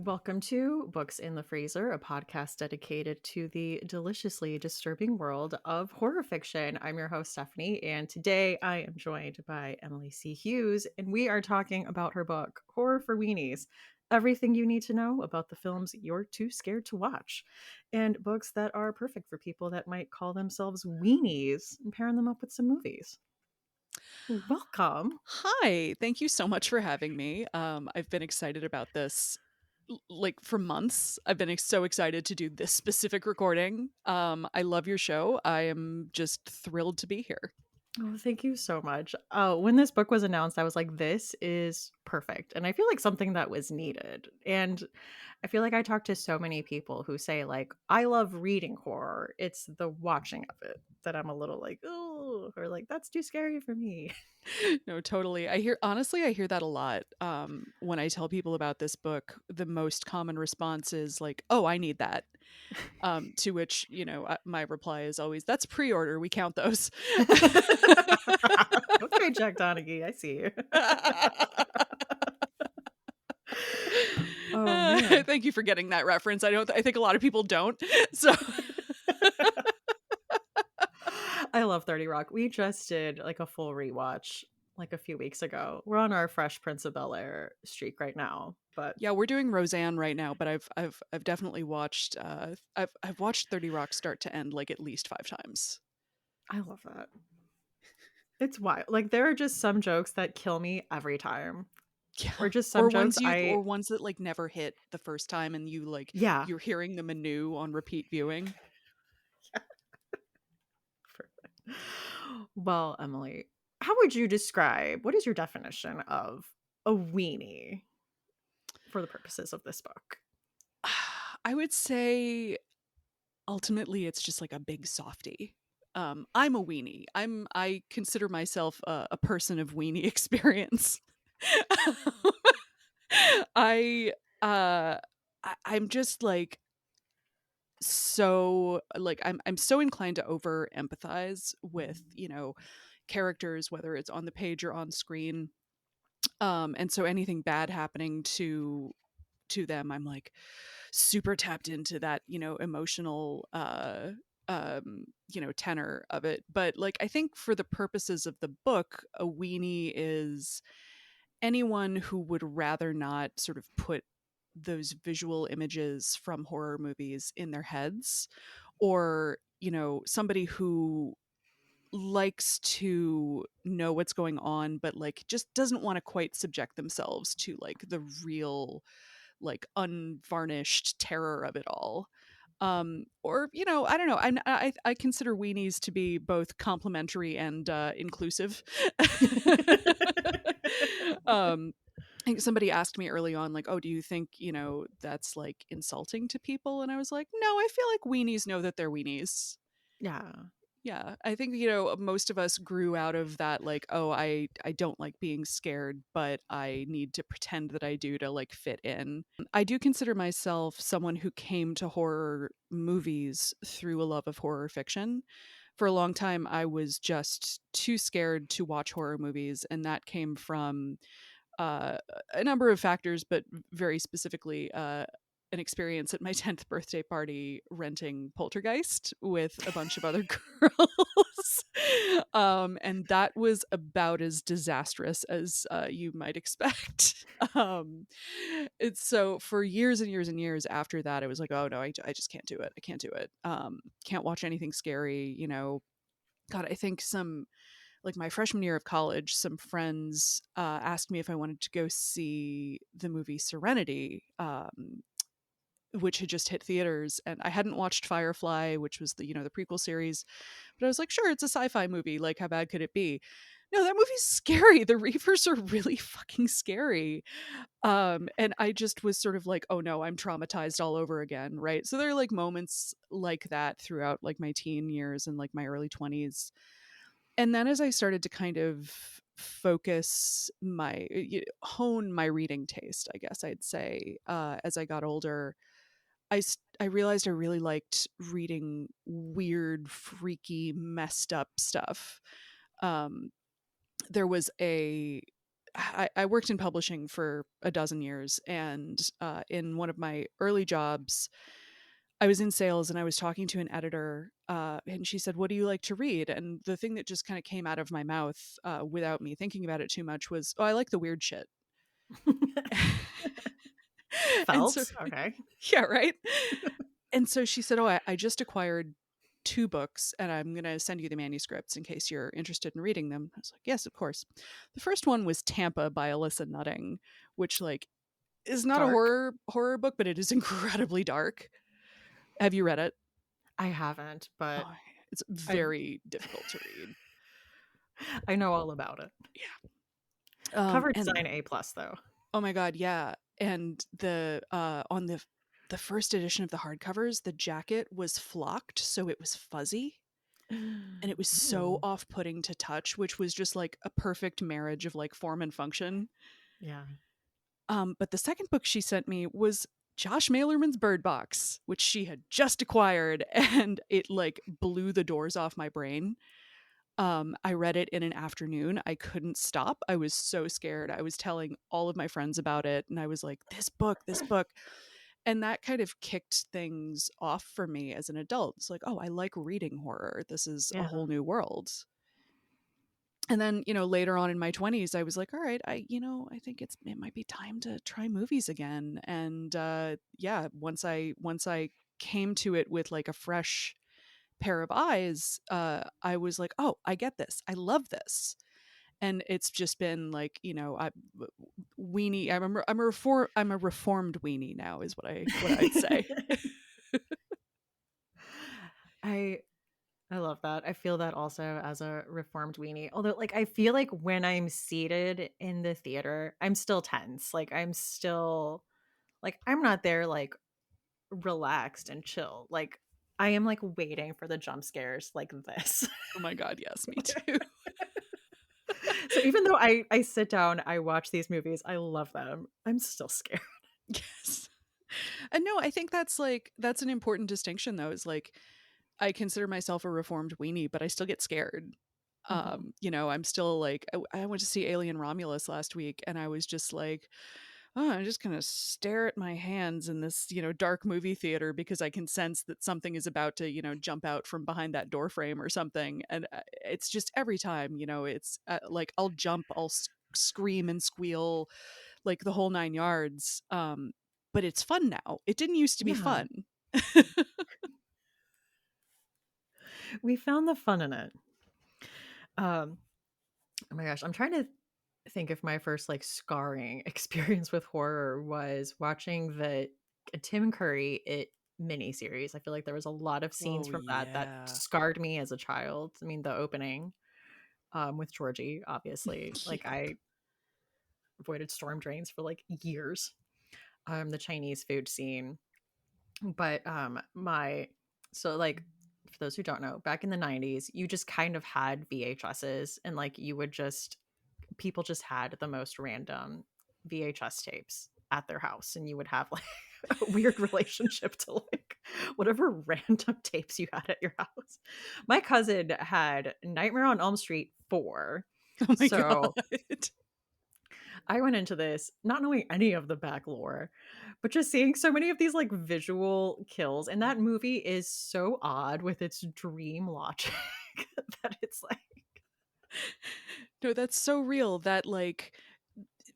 Welcome to Books in the Freezer, a podcast dedicated to the deliciously disturbing world of horror fiction. I'm your host, Stephanie, and today I am joined by Emily C. Hughes, and we are talking about her book, Horror for Weenies, everything you need to know about the films you're too scared to watch, and books that are perfect for people that might call themselves weenies and pairing them up with some movies. Welcome. Hi, thank you so much for having me. I've been excited about this like for months. I've been so excited to do this specific recording. I love your show. I am just thrilled to be here. Oh, thank you so much. When this book was announced, I was like, this is perfect. And I feel like something that was needed. And I feel like I talk to so many people who say, like, I love reading horror. It's the watching of it that I'm a little like, oh, or like, that's too scary for me. No, totally. I hear that a lot. When I tell people about this book, the most common response is like, "Oh, I need that." To which, my reply is always, "That's pre-order. We count those." Okay, Jack Donaghy, I see you. Oh, man. Thank you for getting that reference. I think a lot of people don't. So I love 30 Rock. We just did like a full rewatch like a few weeks ago. We're on our Fresh Prince of Bel-Air streak right now, but yeah, we're doing Roseanne right now, but I've definitely watched I've watched 30 Rock start to end like at least 5 times. I love that. It's wild. Like there are just some jokes that kill me every time. Yeah. Or just some Or jokes or ones that like never hit the first time and yeah. you're hearing them anew on repeat viewing. Perfect. Well, Emily, how would you describe what is your definition of a weenie for the purposes of this book? I would say ultimately it's just like a big softie. I'm a weenie. I consider myself a person of weenie experience. I uh I'm just like so like I'm so inclined to over empathize with, characters whether it's on the page or on screen. And so anything bad happening to them, I'm like super tapped into that, emotional tenor of it. But like I think for the purposes of the book, a weenie is anyone who would rather not sort of put those visual images from horror movies in their heads, or somebody who likes to know what's going on but like just doesn't want to quite subject themselves to like the real like unvarnished terror of it all. Or I don't know, I consider weenies to be both complimentary and inclusive. um I think somebody asked me early on, like, "Oh, do you think that's like insulting to people?" And I was like, "No, I feel like weenies know that they're weenies." Yeah. Yeah, I think most of us grew out of that, like, "Oh, I don't like being scared, but I need to pretend that I do to like fit in." I do consider myself someone who came to horror movies through a love of horror fiction. For a long time, I was just too scared to watch horror movies, and that came from uh, a number of factors, but very specifically, an experience at my 10th birthday party renting Poltergeist with a bunch of other girls. And that was about as disastrous as you might expect. It's so for years and years and years after that, I was like, oh no, I just can't do it. I can't do it. Can't watch anything scary, God, I think some like my freshman year of college, some friends asked me if I wanted to go see the movie Serenity, which had just hit theaters, and I hadn't watched Firefly, which was the prequel series, but I was like, sure, it's a sci-fi movie. Like, how bad could it be? No, that movie's scary. The Reavers are really fucking scary. And I just was sort of like, oh no, I'm traumatized all over again, right? So there are like moments like that throughout like my teen years and like my early 20s. And then as I started to kind of focus hone my reading taste, I guess I'd say, as I got older, I realized I really liked reading weird, freaky, messed up stuff. Um, there was I worked in publishing for a dozen years, and in one of my early jobs, I was in sales and I was talking to an editor, and she said, "What do you like to read?" And the thing that just kind of came out of my mouth without me thinking about it too much was, "Oh, I like the weird shit." And so, Felt okay. yeah, right. And so she said, "Oh, I just acquired two books, and I'm going to send you the manuscripts in case you're interested in reading them." I was like, "Yes, of course." The first one was Tampa by Alyssa Nutting, which like is not a Dark. horror book, but it is incredibly dark. Have you read it? I haven't, but Oh, it's I've very difficult to read. I know all about it. Yeah. Cover And design A plus though. oh my god, yeah. And the on the first edition of the hardcovers, the jacket was flocked, so it was fuzzy, and it was so Ooh. off-putting to touch, which was just like a perfect marriage of like form and function. Yeah. But the second book she sent me was Josh Malerman's Bird Box, which she had just acquired, and it like blew the doors off my brain. I read it in an afternoon. I couldn't stop. I was so scared. I was telling all of my friends about it, and I was like, this book. And that kind of kicked things off for me as an adult. It's like, oh, I like reading horror. This is a Yeah. whole new world. And then, later on in my 20s, I was like, all right, I think it might be time to try movies again. And yeah, once I came to it with like a fresh pair of eyes, I was like, oh, I get this. I love this. And it's just been like, weenie. I'm a reformed weenie now, is what I'd say. I I love that. I feel that also as a reformed weenie. Although, like, I feel like when I'm seated in the theater, I'm still tense. Like, I'm still, like, I'm not there, like, relaxed and chill. Like, I am, like, waiting for the jump scares like this. Oh my god, yes, me too. So even though I sit down, I watch these movies, I love them, I'm still scared. Yes. And no, I think that's an important distinction though, is like I consider myself a reformed weenie, but I still get scared. Mhm. I'm still like I went to see Alien Romulus last week, and I was just like, oh, I'm just gonna stare at my hands in this, dark movie theater because I can sense that something is about to, jump out from behind that door frame or something. And it's just every time, it's like I'll jump, I'll scream and squeal, like the whole nine yards. But it's fun now. It didn't used to be Yeah, fun. we found the fun in it. Um, oh my gosh, I'm trying to think if my first, like, scarring experience with horror was watching the Tim Curry It miniseries. I feel like there was a lot of scenes Oh from that yeah. scarred me as a child. I mean, the opening, with Georgie, obviously, like, Yep. I avoided storm drains for, like, years. The Chinese food scene. But, my so, like, for those who don't know, back in the 90s, you just kind of had VHSs and, like, you would just people just had the most random VHS tapes at their house, and you would have, like, a weird relationship to, like, whatever random tapes you had at your house. My cousin had Nightmare on Elm Street 4, Oh my so god. I went into this not knowing any of the back lore, but just seeing so many of these, like, visual kills, and that movie is so odd with its dream logic that it's like No, that's so real that like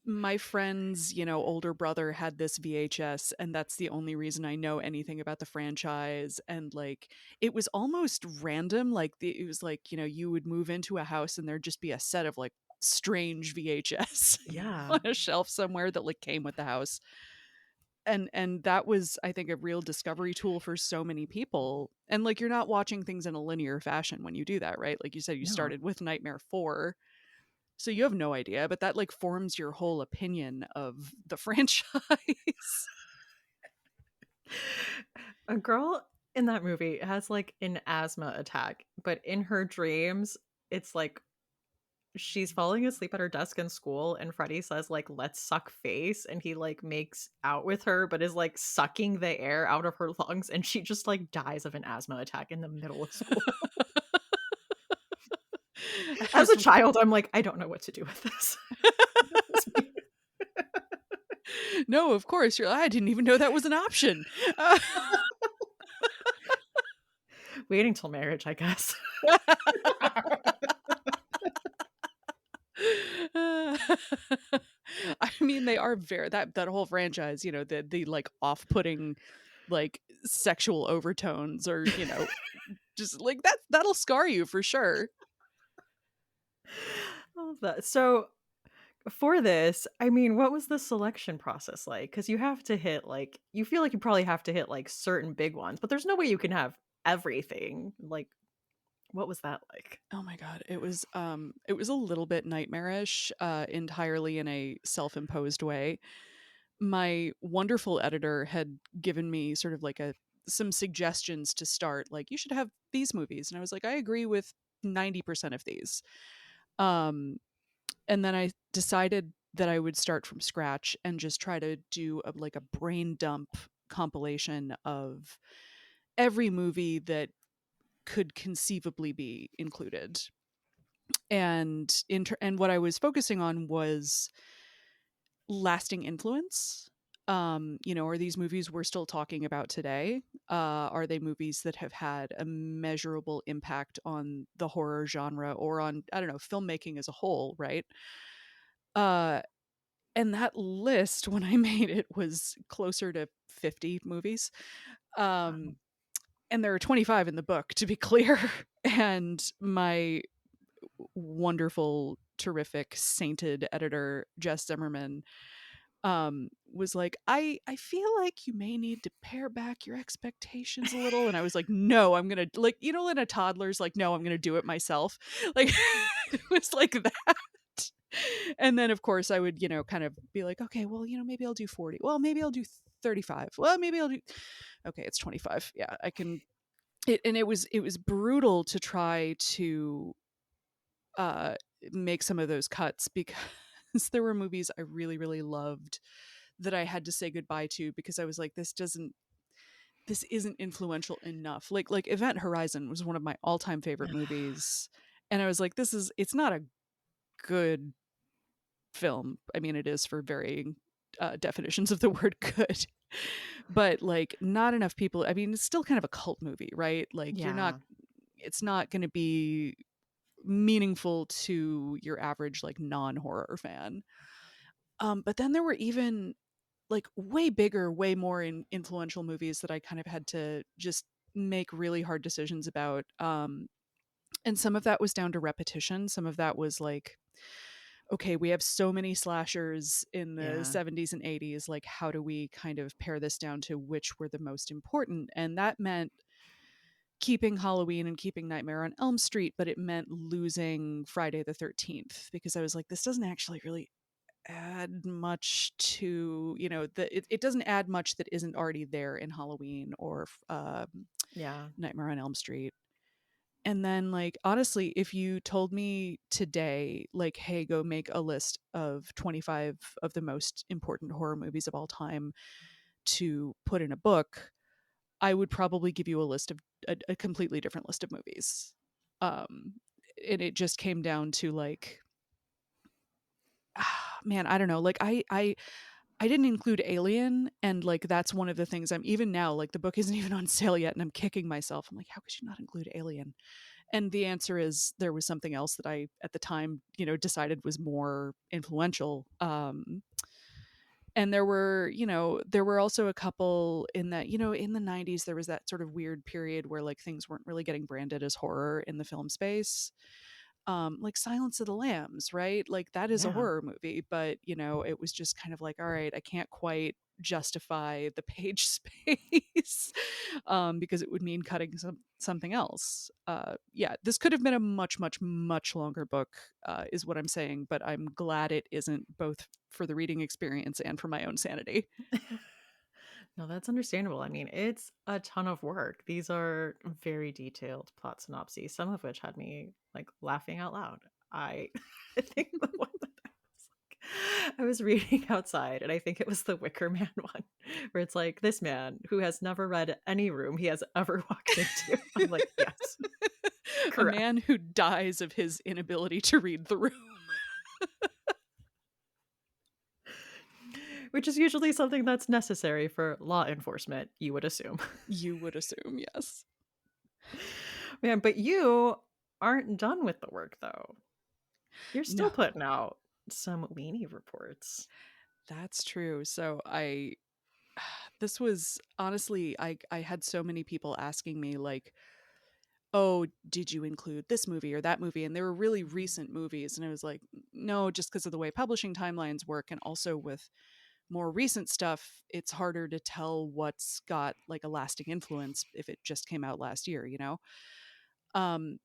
my friend's, older brother had this VHS, and that's the only reason I know anything about the franchise. And like it was almost random. Like it was like, you would move into a house and there'd just be a set of like strange VHS yeah. on a shelf somewhere that like came with the house. And that was, I think, a real discovery tool for so many people. And like you're not watching things in a linear fashion when you do that, right? Like you said, you No. started with Nightmare 4, so you have no idea, but that like forms your whole opinion of the franchise. A girl in that movie has, like, an asthma attack, but in her dreams, it's like she's falling asleep at her desk in school, and Freddie says, like, "Let's suck face," and he, like, makes out with her, but is, like, sucking the air out of her lungs, and she just, like, dies of an asthma attack in the middle of school. I As a just child, I'm like, "I don't know what to do with this." No, of course. I didn't even know that was an option. Uh, Waiting till marriage, I guess. I mean, they are very that whole franchise, the like off-putting like sexual overtones or, just like that'll scar you for sure. I love that. So for this, I mean, what was the selection process like? Because you have to hit like you feel like you probably have to hit like certain big ones, but there's no way you can have everything. Like, what was that like? Oh my god, it was a little bit nightmarish, entirely in a self-imposed way. My wonderful editor had given me sort of like a some suggestions to start, like, you should have these movies, and I was like, I agree with 90% of these. Um and then I decided that I would start from scratch and just try to do like a brain dump compilation of every movie that could conceivably be included. And what I was focusing on was lasting influence. Are these movies we're still talking about today? Are they movies that have had a measurable impact on the horror genre or on, I don't know, filmmaking as a whole, right? Uh and that list, when I made it, was closer to 50 movies. Um, Wow. and there are 25 in the book, to be clear. And my wonderful, terrific, sainted editor, Jess Zimmerman, was like, I feel like you may need to pare back your expectations a little. And I was like, no, I'm gonna, like, when a toddler's like, no, I'm gonna do it myself. Like, it was like that. And then of course I would, kind of be like, okay, well, maybe I'll do 40. Well, maybe I'll do 35. Well, maybe I'll do, okay, it's 25. Yeah, I can. And it was brutal to try to uh make some of those cuts because there were movies I really, really loved that I had to say goodbye to because I was like, this isn't influential enough. Like Event Horizon was one of my all-time favorite movies. And I was like, it's not a good film. I mean, it is for varying definitions of the word good, but like not enough people. I mean, it's still kind of a cult movie, right? Like Yeah. it's not going to be meaningful to your average like non-horror fan. But then there were even like way bigger, way more influential movies that I kind of had to just make really hard decisions about. And some of that was down to repetition. Some of that was like, okay, we have so many slashers in the Yeah. 70s and 80s. Like, how do we kind of pare this down to which were the most important? And that meant keeping Halloween and keeping Nightmare on Elm Street, but it meant losing Friday the 13th because I was like, this doesn't actually really add much to, it doesn't add much that isn't already there in Halloween or Yeah. Nightmare on Elm Street. And then, like, honestly, if you told me today, like, hey, go make a list of 25 of the most important horror movies of all time to put in a book, I would probably give you a list of a completely different list of movies. Um, and it just came down to like, man, I don't know. Like, I didn't include Alien, and like that's one of the things I'm even now like the book isn't even on sale yet, and I'm kicking myself. I'm like, how could you not include Alien? And the answer is there was something else that I at the time, decided was more influential. And there were also a couple in that, in the 90s there was that sort of weird period where like things weren't really getting branded as horror in the film space. Like Silence of the Lambs, right? Like that is a Yeah. horror movie, but it was just kind of like, all right, I can't quite justify the page space because it would mean cutting something else. Yeah, this could have been a much, much, much longer book, is what I'm saying, but I'm glad it isn't, both for the reading experience and for my own sanity. No, that's understandable. I mean, it's a ton of work. These are very detailed plot synopses, some of which had me like laughing out loud. I I think the one that I was reading outside, and I think it was the Wicker Man one, where it's like this man who has never read any room he has ever walked into. I'm like, yes, A correct. man who dies of his inability to read the room. Which is usually something that's necessary for law enforcement, you would assume. You would assume, yes. Man, but you aren't done with the work though. You're still No, putting out some weenie reports. that's true. So I this was honestly, I had so many people asking me like, "Oh, did you include this movie or that movie?" And they were really recent movies, and I was like, "No, just because of the way publishing timelines work, and also with more recent stuff, it's harder to tell what's got like a lasting influence if it just came out last year, you know?" Um,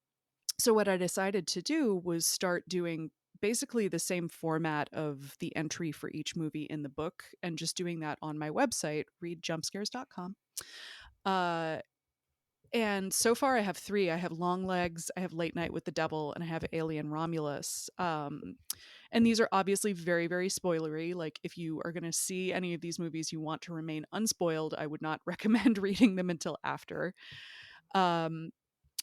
so what I decided to do was start doing basically the same format of the entry for each movie in the book and just doing that on my website, readjumpscares.com. Uh, and so far I have three. I have Long Legs, I have Late Night with the Devil, and I have Alien Romulus. And these are obviously very, very spoilery. Like, if you are going to see any of these movies, you want to remain unspoiled, I would not recommend reading them until after. Um,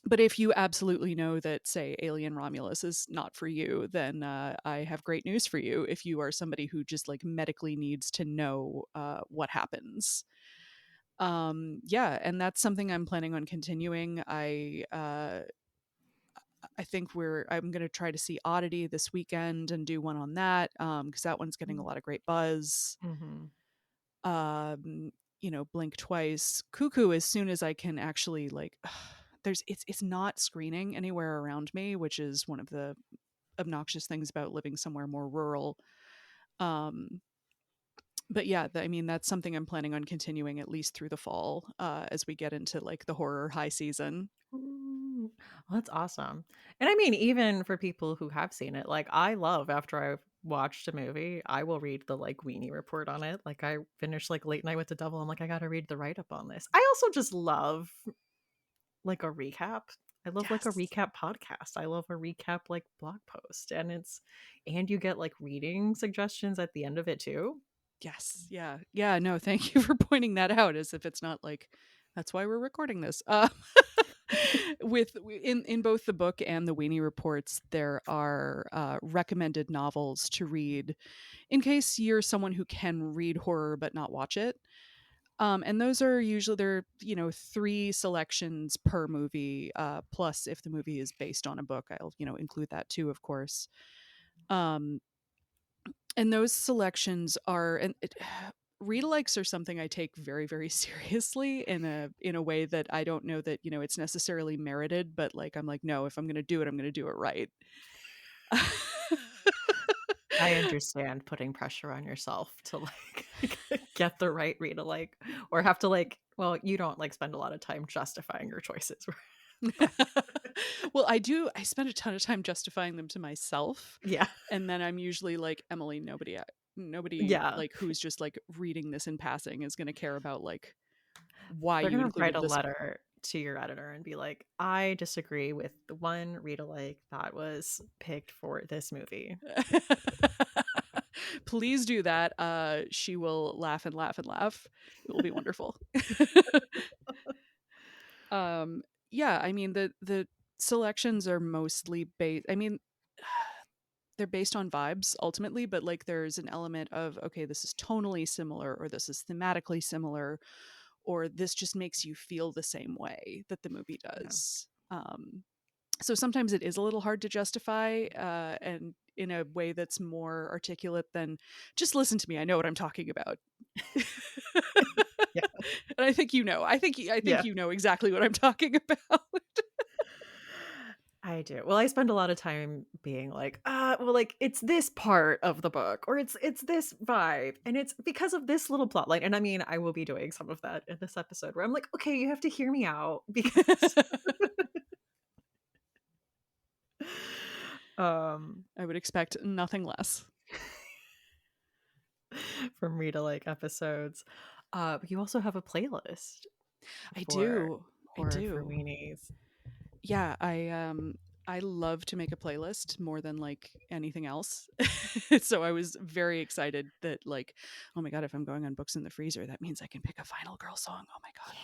but if you absolutely know that, say, Alien Romulus is not for you, then I have great news for you. If you are somebody who just like medically needs to know what happens, yeah, and that's something I'm planning on continuing. I think I'm going to try to see Oddity this weekend and do one on that because that one's getting a lot of great buzz. Mm-hmm. Um, Blink Twice, Cuckoo. As soon as I can actually like, it's not screening anywhere around me, which is one of the obnoxious things about living somewhere more rural. Um, but yeah, I mean that's something I'm planning on continuing at least through the fall as we get into like the horror high season. Ooh, well, that's awesome. And I mean, even for people who have seen it, like I love after I've watched a movie, I will read the like weenie report on it. Like I finished like Late Night with the Devil. I'm like, I gotta read the write up on this. I also just love like a recap. I love like a Yes. recap podcast. I love a recap like blog post. And you get like reading suggestions at the end of it too. Yes. Yeah. Yeah. No, thank you for pointing that out as if it's not like that's why we're recording this. In both the book and the Weenie reports, there are recommended novels to read in case you're someone who can read horror but not watch it. And those are usually there, three selections per movie. Plus, if the movie is based on a book, I'll include that too, of course. Um, and those selections are readalikes are something I take very, very seriously in a way that I don't know that it's necessarily merited, but like I'm like, no, if I'm going to do it, I'm going to do it right. I understand putting pressure on yourself to like get the right read alike or have to like well, you don't like spend a lot of time justifying your choices. But Well, I do. I spend a ton of time justifying them to myself, yeah. and then I'm usually like, Emily, nobody Yeah. like who's just like reading this in passing is going to care about like why They're you gonna write included a this. letter to your editor and be like, I disagree with the one read alike that was picked for this movie. Please do that. She will laugh and laugh and laugh. It will be wonderful. um, yeah, I mean the selections are mostly based. I mean, they're based on vibes ultimately, but like there's an element of okay, this is tonally similar, or this is thematically similar, or this just makes you feel the same way that the movie Yeah. does. So sometimes it is a little hard to justify, and in a way that's more articulate than just listen to me. I know what I'm talking about. Yeah. And I think Yeah. you know exactly what I'm talking about. I do. Well, I spend a lot of time being like, well, like it's this part of the book, or it's this vibe, and it's because of this little plot line. And I mean, I will be doing some of that in this episode where I'm like, okay, you have to hear me out because um I would expect nothing less. from Rita like episodes. But you also have a playlist I for do. I horror for do. weenies. Yeah, I love to make a playlist more than like anything else. So I was very excited that like, oh my god, if I'm going on books in the freezer, that means I can pick a Final Girl song. Oh my god.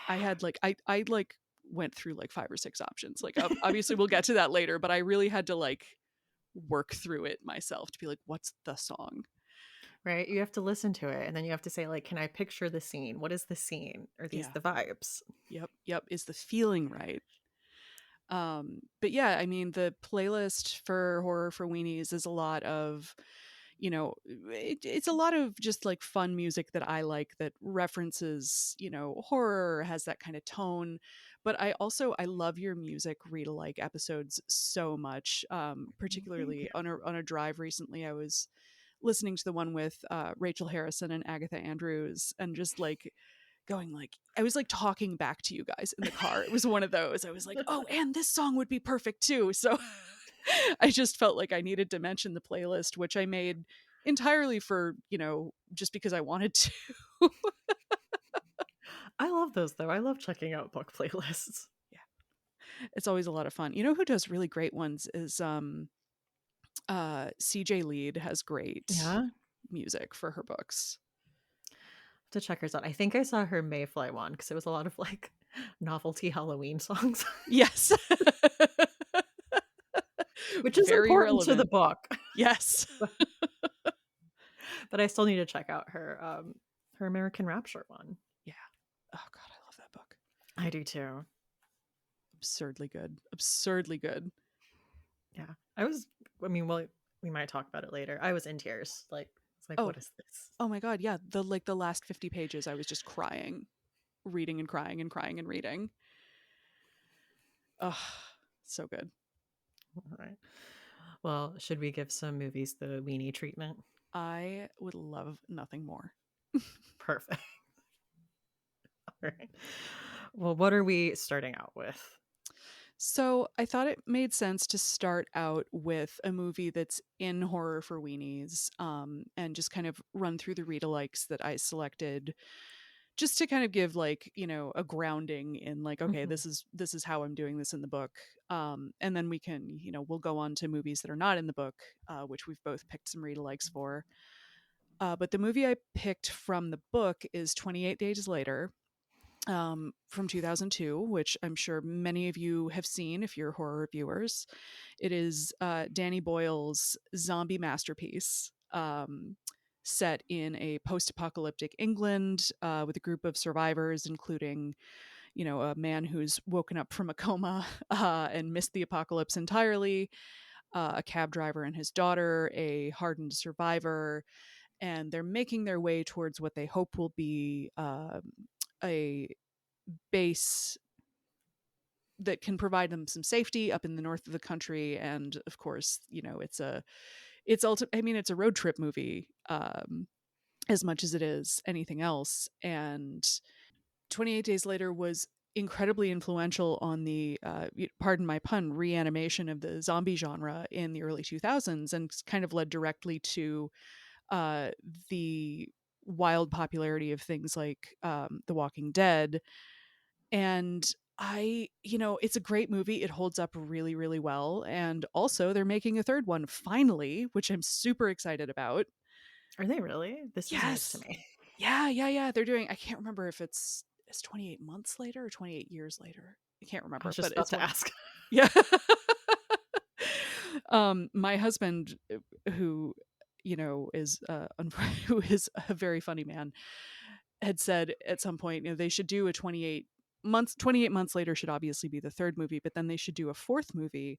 I had like I like went through like five or six options. Like obviously we'll get to that later, but I really had to like work through it myself to be like, what's the song? Right? You have to listen to it and then you have to say like, "Can I picture the scene? What is the scene? Are these Yeah. the vibes?" Yep. Yep. Is the feeling right? But yeah, I mean, the playlist for Horror for Weenies is a lot of, it's a lot of just like fun music that I like that references, horror, has that kind of tone. But I love your music read alike episodes so much. Thank Particularly you. on a drive recently, I was listening to the one with Rachel Harrison and Agatha Andrews, and just like going like I was like talking back to you guys in the car. It was one of those. I was like, "Oh, and this song would be perfect too." So I just felt like I needed to mention the playlist, which I made entirely for, just because I wanted to. I love those though. I love checking out book playlists. Yeah. It's always a lot of fun. You know who does really great ones is CJ Lead has great Yeah. music for her books. To check hers out. I think I saw her Mayfly one because it was a lot of like novelty Halloween songs, Yes. which is Very important to the relevant. book. Yes. But I still need to check out her American Rapture one. Yeah. Oh god, I love that book. I do too. Absurdly good. Absurdly good. Yeah. I mean, well, we might talk about it later. I was in tears. Like, it's like, Oh, what is this? oh my god, yeah. The last 50 pages I was just crying, reading and crying and crying and reading. Oh, so good. All right. Well, should we give some movies the weenie treatment? I would love nothing more. Perfect. All right. Well, what are we starting out with? So I thought it made sense to start out with a movie that's in horror for weenies, and just kind of run through the read-alikes that I selected, just to kind of give like a grounding in like, okay, Mhm. this is how I'm doing this in the book, and then we can we'll go on to movies that are not in the book, which we've both picked some read-alikes for. But the movie I picked from the book is 28 Days Later, from 2002, which I'm sure many of you have seen if you're horror reviewers. It is Danny Boyle's zombie masterpiece, set in a post apocalyptic England, with a group of survivors, including, a man who's woken up from a coma and missed the apocalypse entirely, a cab driver and his daughter, a hardened survivor, and they're making their way towards what they hope will be a base that can provide them some safety up in the north of the country. And of course, it's a road trip movie, as much as it is anything else. And 28 Days Later was incredibly influential on the, pardon my pun, reanimation of the zombie genre in the early 2000s, and kind of led directly to uh, the wild popularity of things like The Walking Dead. And it's a great movie. It holds up really, really well. And also, they're making a third one finally, which I'm super excited about. Are they really? This is news to Yes. me. Yeah, yeah, yeah. They're doing, I can't remember if it's 28 months later or 28 years later. I can't I remember, was just but about it's to one. ask. Yeah. My husband, who, is, who is a very funny man, had said at some point, they should do a 28 months later should obviously be the third movie, but then they should do a fourth movie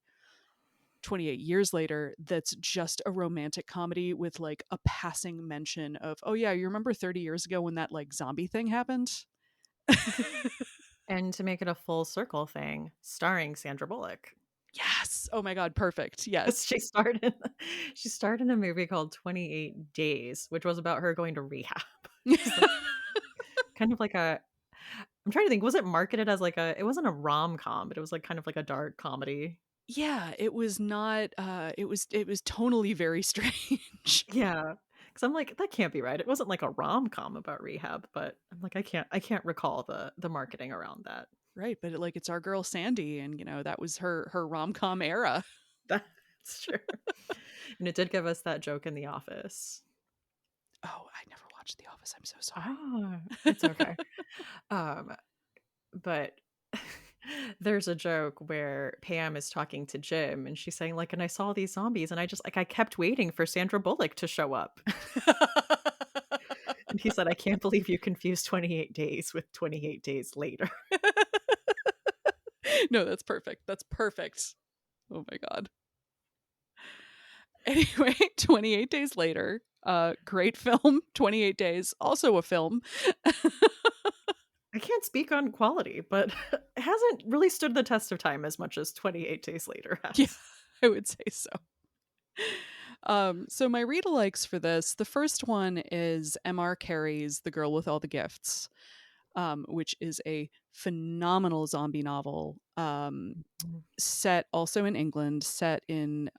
28 years later that's just a romantic comedy with like a passing mention of, oh yeah, you remember 30 years ago when that like zombie thing happened? And to make it a full circle thing, starring Sandra Bullock. Yes. Oh my god, perfect. 'Cause Yes. she starred in a movie called 28 Days, which was about her going to rehab. Just like kind of like a I'm trying to think, was it marketed as like it wasn't a rom-com, but it was like kind of like a dark comedy. Yeah, it was not it was tonally very strange. Yeah, because I'm like, "That can't be right." It wasn't like a rom-com about rehab, but I'm like, I can't recall the marketing around that. Right, but like it's our girl Sandy, and that was her rom-com era. That's true. And it did give us that joke in The Office. Oh, I never watched The Office. I'm so Ah, it's sorry. okay. Um, but There's a joke where Pam is talking to Jim and she's saying like, "And I saw these zombies and I just like I kept waiting for Sandra Bullock to show up." And he said, "I can't believe you confused 28 days with 28 days later." No, that's perfect. That's perfect. Oh my god. Anyway, 28 days later, great film. 28 days, also a film. I can't speak on quality, but it hasn't really stood the test of time as much as 28 days later Yeah, has. I would say so. So my read-alikes for this, the first one is M.R. Carey's The Girl with All the Gifts, which is a phenomenal zombie novel, Mhm. set also in England, set in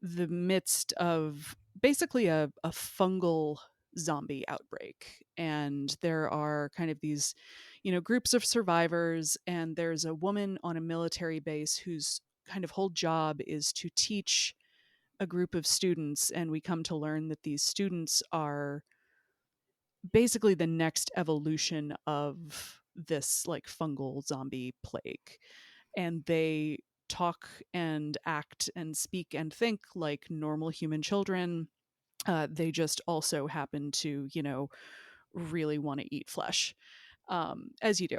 the midst of basically a fungal zombie outbreak. And there are kind of these, groups of survivors, and there's a woman on a military base whose kind of whole job is to teach a group of students. And we come to learn that these students are basically the next evolution of this like fungal zombie plague. And they talk and act and speak and think like normal human children. They just also happen to, really want to eat flesh, as you do.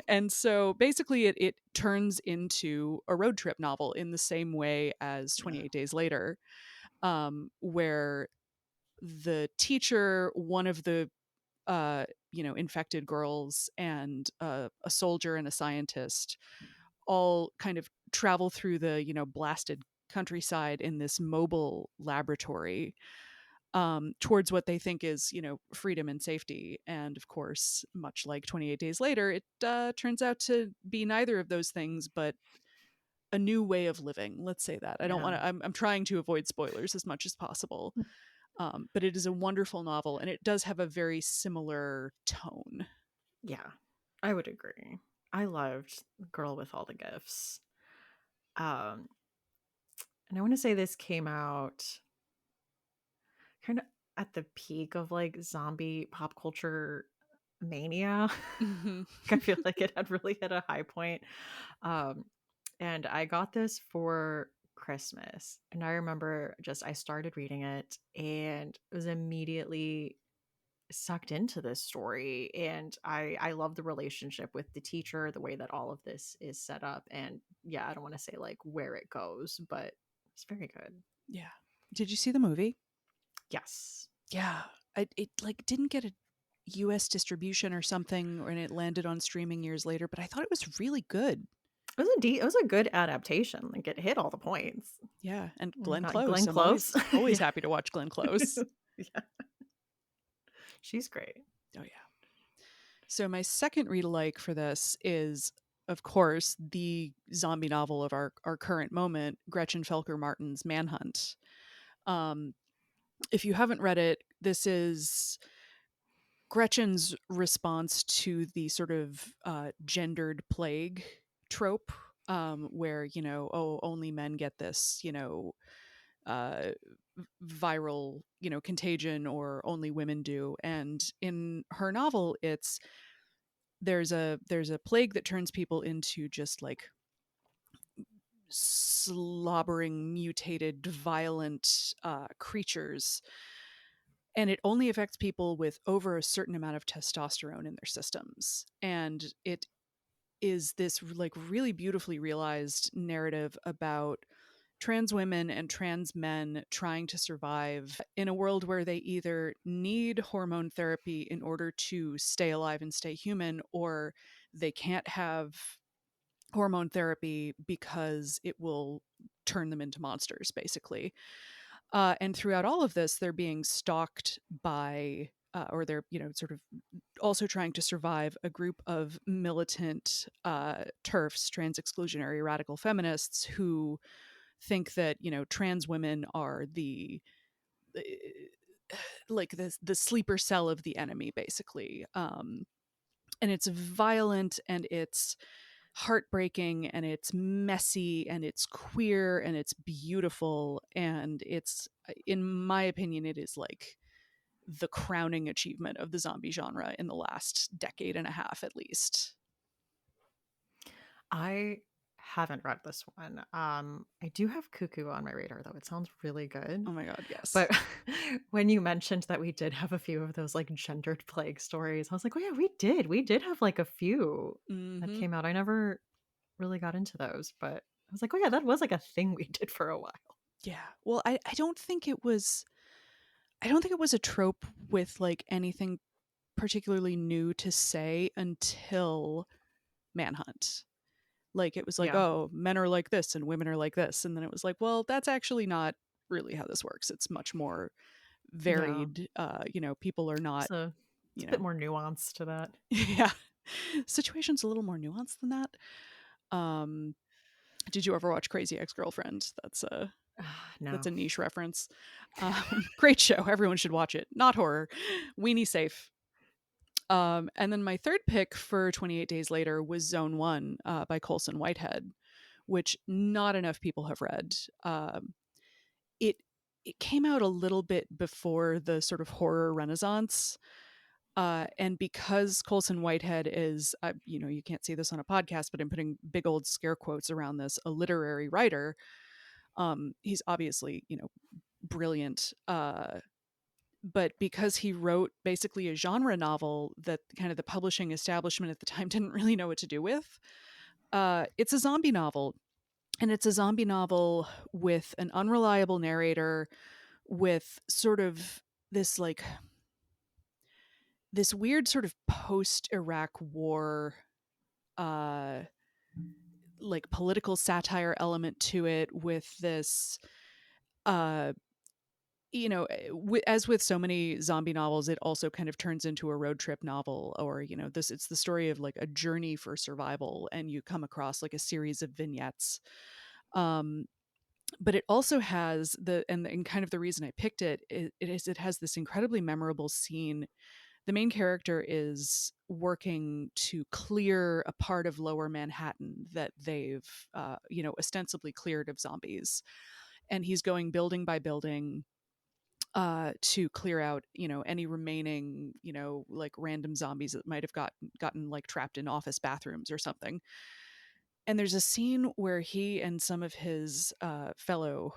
And so basically, it turns into a road trip novel in the same way as Yeah. 28 Days Later, where the teacher, one of the infected girls, and a soldier and a scientist all kind of travel through the blasted countryside in this mobile laboratory, towards what they think is freedom and safety. And of course, much like 28 Days Later, it turns out to be neither of those things, but a new way of living. Let's say that. I don't Yeah. want to. I'm trying to avoid spoilers as much as possible. But it is a wonderful novel, and it does have a very similar tone. Yeah. I would agree. I loved Girl with All the Gifts. Um, and I want to say this came out kind of at the peak of like zombie pop culture mania. Mhm. I feel like it had really hit a high point. Um, and I got this for Christmas. And I remember just I started reading it and was immediately sucked into this story. And I love the relationship with the teacher, the way that all of this is set up. And yeah, I don't want to say like where it goes, but it's very good. Yeah. Did you see the movie? Yes. Yeah. It like didn't get a US distribution or something, and it landed on streaming years later, but I thought it was really good. It was a good adaptation. Like it hit all the points. Yeah, and Glenn Not Close. Glenn I'm Close. always Yeah. happy to watch Glenn Close. Yeah. She's great. Oh yeah. So my second read alike for this is, of course, the zombie novel of our current moment, Gretchen Felker Martin's Manhunt. Um, if you haven't read it, this is Gretchen's response to the sort of gendered plague trope, where oh, only men get this, uh, viral, contagion, or only women do. And in her novel, it's there's a plague that turns people into just like slobbering, mutated, violent creatures, and it only affects people with over a certain amount of testosterone in their systems. And it is this like really beautifully realized narrative about trans women and trans men trying to survive in a world where they either need hormone therapy in order to stay alive and stay human, or they can't have hormone therapy because it will turn them into monsters, basically. And throughout all of this, they're being stalked by, or they're, sort of also trying to survive, a group of militant TERFs, trans exclusionary radical feminists, who think that, trans women are like the sleeper cell of the enemy, basically. And it's violent, and it's heartbreaking, and it's messy, and it's queer, and it's beautiful, and it's, in my opinion, it is like the crowning achievement of the zombie genre in the last decade and a half at least. I haven't read this one. I do have Cuckoo on my radar though. It sounds really good. Oh my god, yes. But when you mentioned that we did have a few of those like gendered plague stories, I was like, oh yeah, we did. We did have like a few that Hmm. came out. I never really got into those, but I was like, oh yeah, that was like a thing we did for a while. Yeah. Well, I don't think it was, I don't think it was a trope with like anything particularly new to say until Manhunt. Like it was like, Yeah. oh, men are like this and women are like this, and then it was like, well, that's actually not really how this works. It's much more Yeah. varied. People are not, So it's you a bit know, more nuanced to that. yeah, situation's a little more nuanced than that. Um, did you ever watch Crazy Ex-Girlfriend? That's No. a niche reference. Great show. Everyone should watch it. Not horror. Weenie safe. And then my third pick for 28 Days Later was Zone 1 by Colson Whitehead, which not enough people have read. It it came out a little bit before the sort of horror renaissance. And because Colson Whitehead is, you can't see this on a podcast, but I'm putting big old scare quotes around this, a literary writer. He's obviously, brilliant. But because he wrote basically a genre novel that kind of the publishing establishment at the time didn't really know what to do with, it's a zombie novel. And it's a zombie novel with an unreliable narrator, with sort of this like this weird sort of post Iraq war uh like political satire element to it, with this uh as with so many zombie novels, it also kind of turns into a road trip novel, or this, it's the story of like a journey for survival, and you come across like a series of vignettes. um but it also has and kind of the reason I picked it has this incredibly memorable scene. The main character is working to clear a part of lower Manhattan that they've ostensibly cleared of zombies, and he's going building by building to clear out any remaining like random zombies that might have gotten like trapped in office bathrooms or something. And there's a scene where he and some of his fellow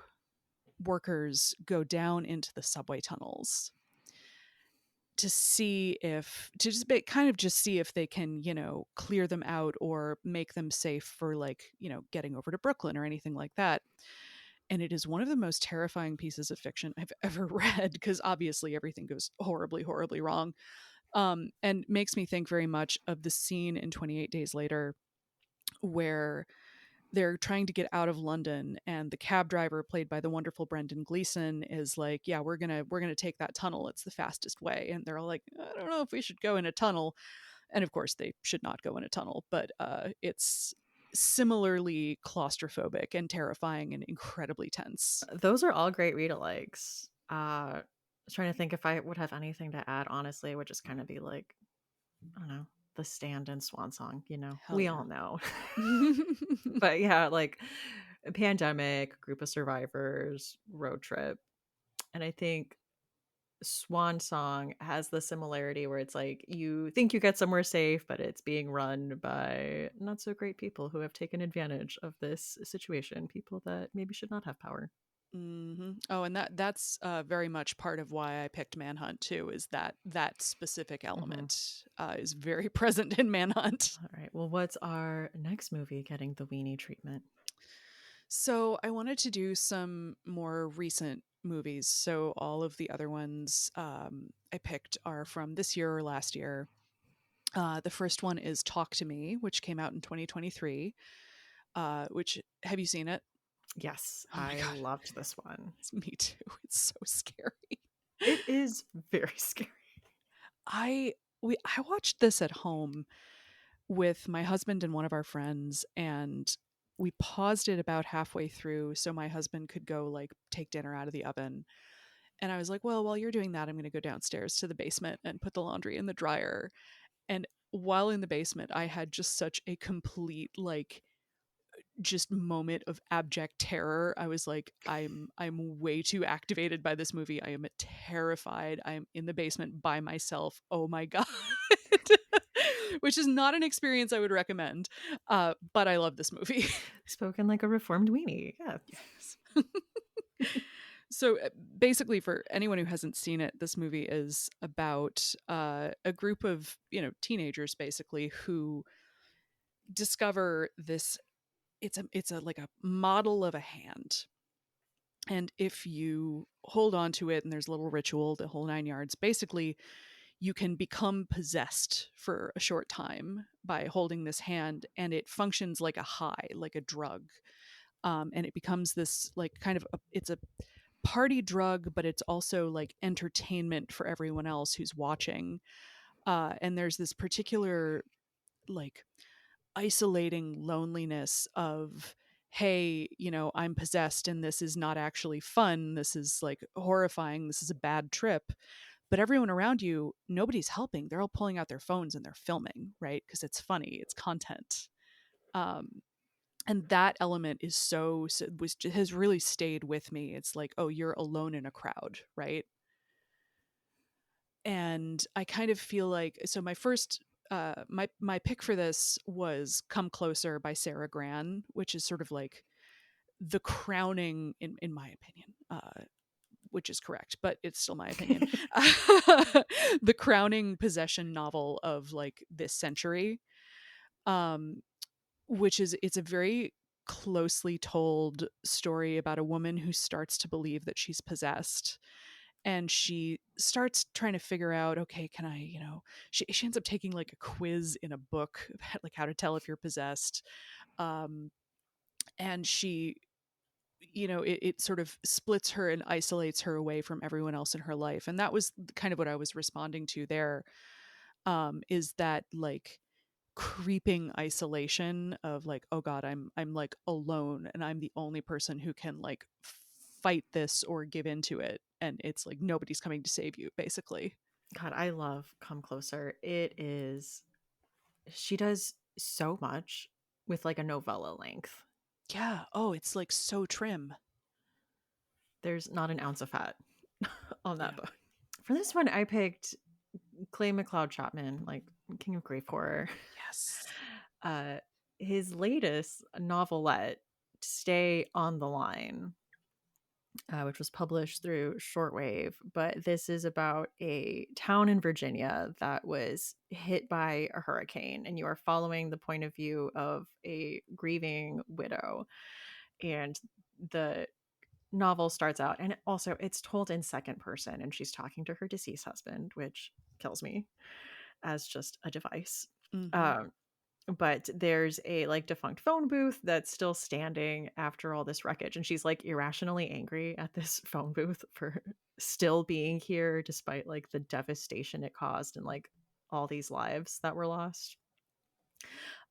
workers go down into the subway tunnels to see if to just kind of just see if they can clear them out or make them safe for like getting over to Brooklyn or anything like that. And it is one of the most terrifying pieces of fiction I've ever read, because obviously everything goes horribly, horribly wrong. And makes me think very much of the scene in 28 Days Later where they're trying to get out of London, and the cab driver, played by the wonderful Brendan Gleeson, is like, yeah, we're gonna take that tunnel, it's the fastest way. And they're all like, I don't know if we should go in a tunnel. And of course they should not go in a tunnel, but it's similarly claustrophobic and terrifying and incredibly tense. Those are all great read-alikes. I was trying to think if I would have anything to add. Honestly, it would just kind of be like, I don't know, the stand and swan song, Hell we yeah. all know. But yeah, like a pandemic, group of survivors, road trip. And I think Swan Song has the similarity where it's like you think you get somewhere safe, but it's being run by not so great people who have taken advantage of this situation, people that maybe should not have power. Oh, and that's very much part of why I picked Manhunt too. Is that specific Hmm. element is very present in Manhunt. All right. Well, what's our next movie getting the weenie treatment? So I wanted to do some more recent movies. So all of the other ones I picked are from this year or last year. The first one is Talk to Me, which came out in 2023. Which, have you seen it? Yes, Oh my I god, loved this one. me too. It's so scary. It is very scary. I I watched this at home with my husband and one of our friends, and we paused it about halfway through so my husband could go like take dinner out of the oven. And I was like, well, while you're doing that, I'm going to go downstairs to the basement and put the laundry in the dryer. And while in the basement, I had just such a complete like just moment of abject terror. I was like, I'm way too activated by this movie. I am terrified. I'm in the basement by myself. Oh my god. Which is not an experience I would recommend. But I love this movie. Spoken like a reformed weenie. Yeah. Yes. So basically, for anyone who hasn't seen it, this movie is about a group of teenagers basically who discover this. It's a like a model of a hand, and if you hold on to it and there's a little ritual, the whole 9 yards, basically you can become possessed for a short time by holding this hand, and it functions like a high, like a drug. And it becomes this like kind of it's a party drug, but it's also like entertainment for everyone else who's watching. And there's this particular like isolating loneliness of, hey, I'm possessed and this is not actually fun, this is like horrifying, this is a bad trip, but everyone around you, nobody's helping, they're all pulling out their phones and they're filming, right? Because it's funny, it's content. um and that element is has really stayed with me. It's like, oh, you're alone in a crowd, right? And I kind of feel like, so my first my pick for this was Come Closer by Sarah Gran, which is sort of like the crowning, in my opinion, which is correct, but it's still my opinion, the crowning possession novel of like this century. um which is, it's a very closely told story about a woman who starts to believe that she's possessed, and she starts trying to figure out, okay, can I, she ends up taking like a quiz in a book about like how to tell if you're possessed. um and she, it sort of splits her and isolates her away from everyone else in her life, and that was kind of what I was responding to there. Is that like creeping isolation of like, oh god, I'm like alone and I'm the only person who can like fight this or give into it, and it's like nobody's coming to save you, basically. God, I love Come Closer. It is, she does so much with like a novella length. Yeah, oh, it's like so trim. There's not an ounce of fat on that Yeah. book. For this one, I picked Clay McLeod Chapman, like King of Grief Horror. Yes. Uh, his latest novelette, Stay on the Line, which was published through Shortwave. But this is about a town in Virginia that was hit by a hurricane, and you are following the point of view of a grieving widow. And the novel starts out, and also it's told in second person, and she's talking to her deceased husband, which kills me as just a device. Mm-hmm. Um, but there's a like defunct phone booth that's still standing after all this wreckage, and she's like irrationally angry at this phone booth for still being here despite like the devastation it caused and like all these lives that were lost.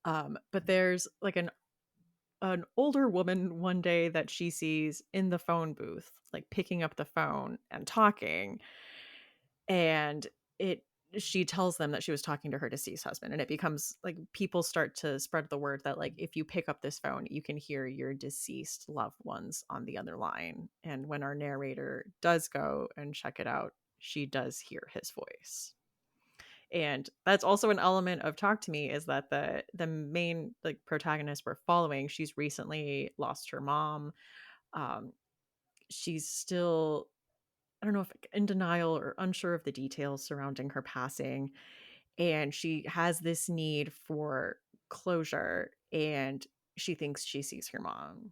But there's like an older woman one day that she sees in the phone booth, like picking up the phone and talking, and it she tells them that she was talking to her deceased husband, and it becomes like people start to spread the word that like if you pick up this phone you can hear your deceased loved ones on the other line, and when our narrator does go and check it out, she does hear his voice. And that's also an element of Talk to Me, is that the main like protagonist we're following, she's recently lost her mom. um she's still, I don't know if in denial or unsure of the details surrounding her passing, and she has this need for closure, and she thinks she sees her mom,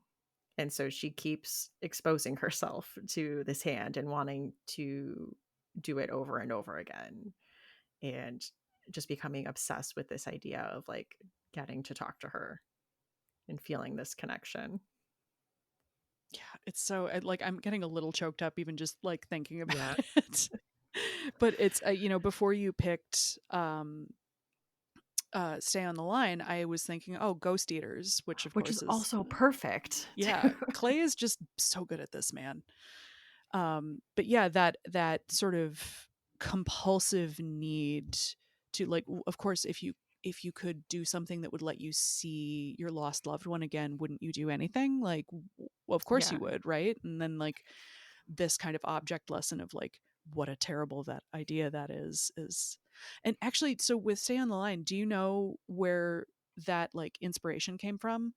and so she keeps exposing herself to this hand and wanting to do it over and over again, and just becoming obsessed with this idea of like getting to talk to her and feeling this connection. Yeah, it's so like I'm getting a little choked up even just like thinking about Yeah. it. But it's before you picked Stay on the Line, I was thinking, oh, Ghost Eaters, which of Which is course is, also perfect. yeah, Clay is just so good at this, man. But yeah, that sort of compulsive need to like, of course, if you if you could do something that would let you see your lost loved one again, wouldn't you do anything? Like, well, of course Yeah. you would, right? And then like this kind of object lesson of like what a terrible that idea that is. And actually, so with Stay on the Line, do you know where that like inspiration came from?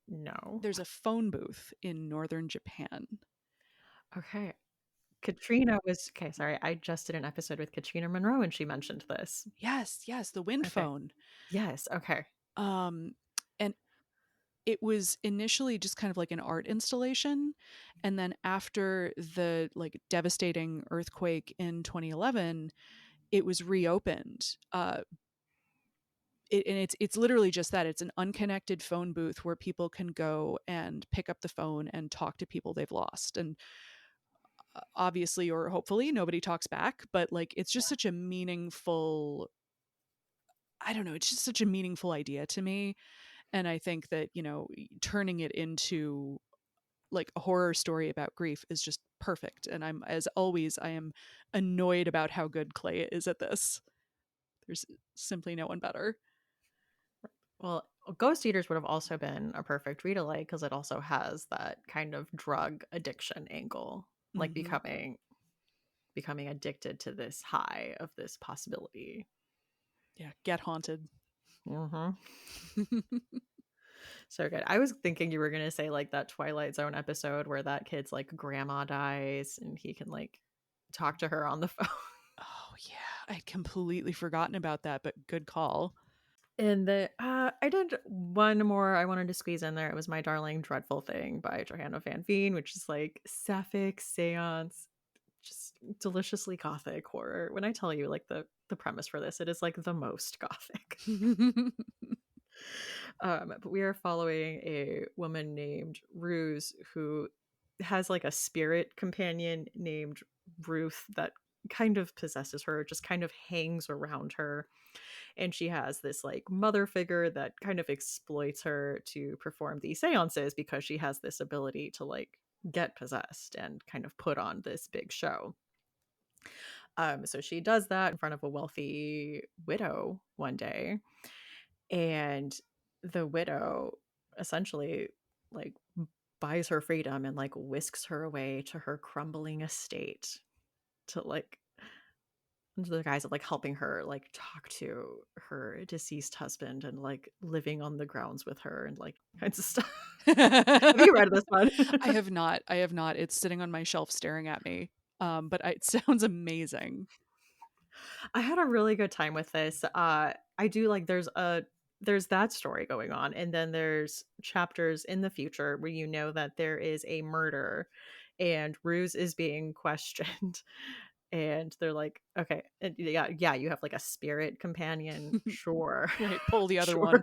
No. There's a phone booth in northern Japan. Okay. Katrina was okay, sorry. I just did an episode with Katrina Monroe and she mentioned this. Yes, yes, the wind Okay. phone. Yes. Okay. Um, and it was initially just kind of like an art installation, and then after the like devastating earthquake in 2011, it was reopened. And it's literally just that. It's an unconnected phone booth where people can go and pick up the phone and talk to people they've lost. And obviously, or hopefully, nobody talks back. But like, it's just such a meaningful. I don't know. It's just such a meaningful idea to me, and I think that turning it into like a horror story about grief is just perfect. And I'm, as always, I am annoyed about how good Clay is at this. There's simply no one better. Well, Ghost Eaters would have also been a perfect read alike because it also has that kind of drug addiction angle, like Mm-hmm. becoming addicted to this high of this possibility. Yeah, Get Haunted. Mm-hmm. So good. I was thinking you were gonna say like that Twilight Zone episode where that kid's like grandma dies and he can like talk to her on the phone. Oh yeah, I'd completely forgotten about that, but good call. And I did one more I wanted to squeeze in there. It was My Darling Dreadful Thing by Johanna Van Veen, which is like sapphic seance, just deliciously gothic horror. When I tell you like the premise for this, it is like the most gothic. But we are following a woman named Ruse who has like a spirit companion named Ruth that kind of possesses her, just kind of hangs around her. And she has this like mother figure that kind of exploits her to perform these seances because she has this ability to like get possessed and kind of put on this big show. So she does that in front of a wealthy widow one day, and the widow essentially like buys her freedom and like whisks her away to her crumbling estate to like under the guise of like helping her like talk to her deceased husband and like living on the grounds with her and like kinds of stuff. Have you read this one? I have not. I have not. It's sitting on my shelf staring at me. But it sounds amazing. I had a really good time with this. I do like there's that story going on, and then there's chapters in the future where you know that there is a murder and Ruse is being questioned. And they're like, okay, and yeah, you have like a spirit companion, sure. Right, pull the other Sure. one.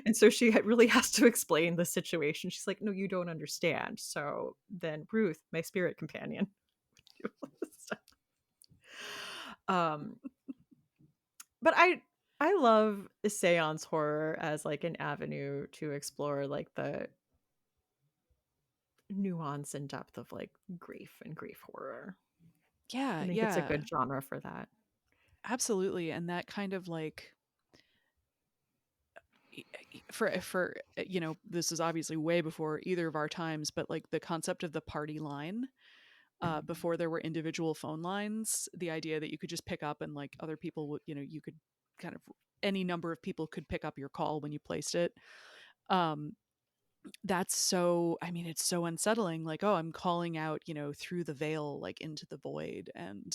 And so she really has to explain the situation. She's like, no, you don't understand. So then Ruth, my spirit companion. um but I love seance horror as like an avenue to explore like the nuance and depth of like grief and grief horror. I Yeah, think it's a yeah. good genre for that. Absolutely. And that kind of like for this is obviously way before either of our times, but like the concept of the party line, before there were individual phone lines, the idea that you could just pick up and like other people would, you could kind of, any number of people could pick up your call when you placed it. um that's so, I mean, it's so unsettling, like, oh, I'm calling out, through the veil, like into the void, and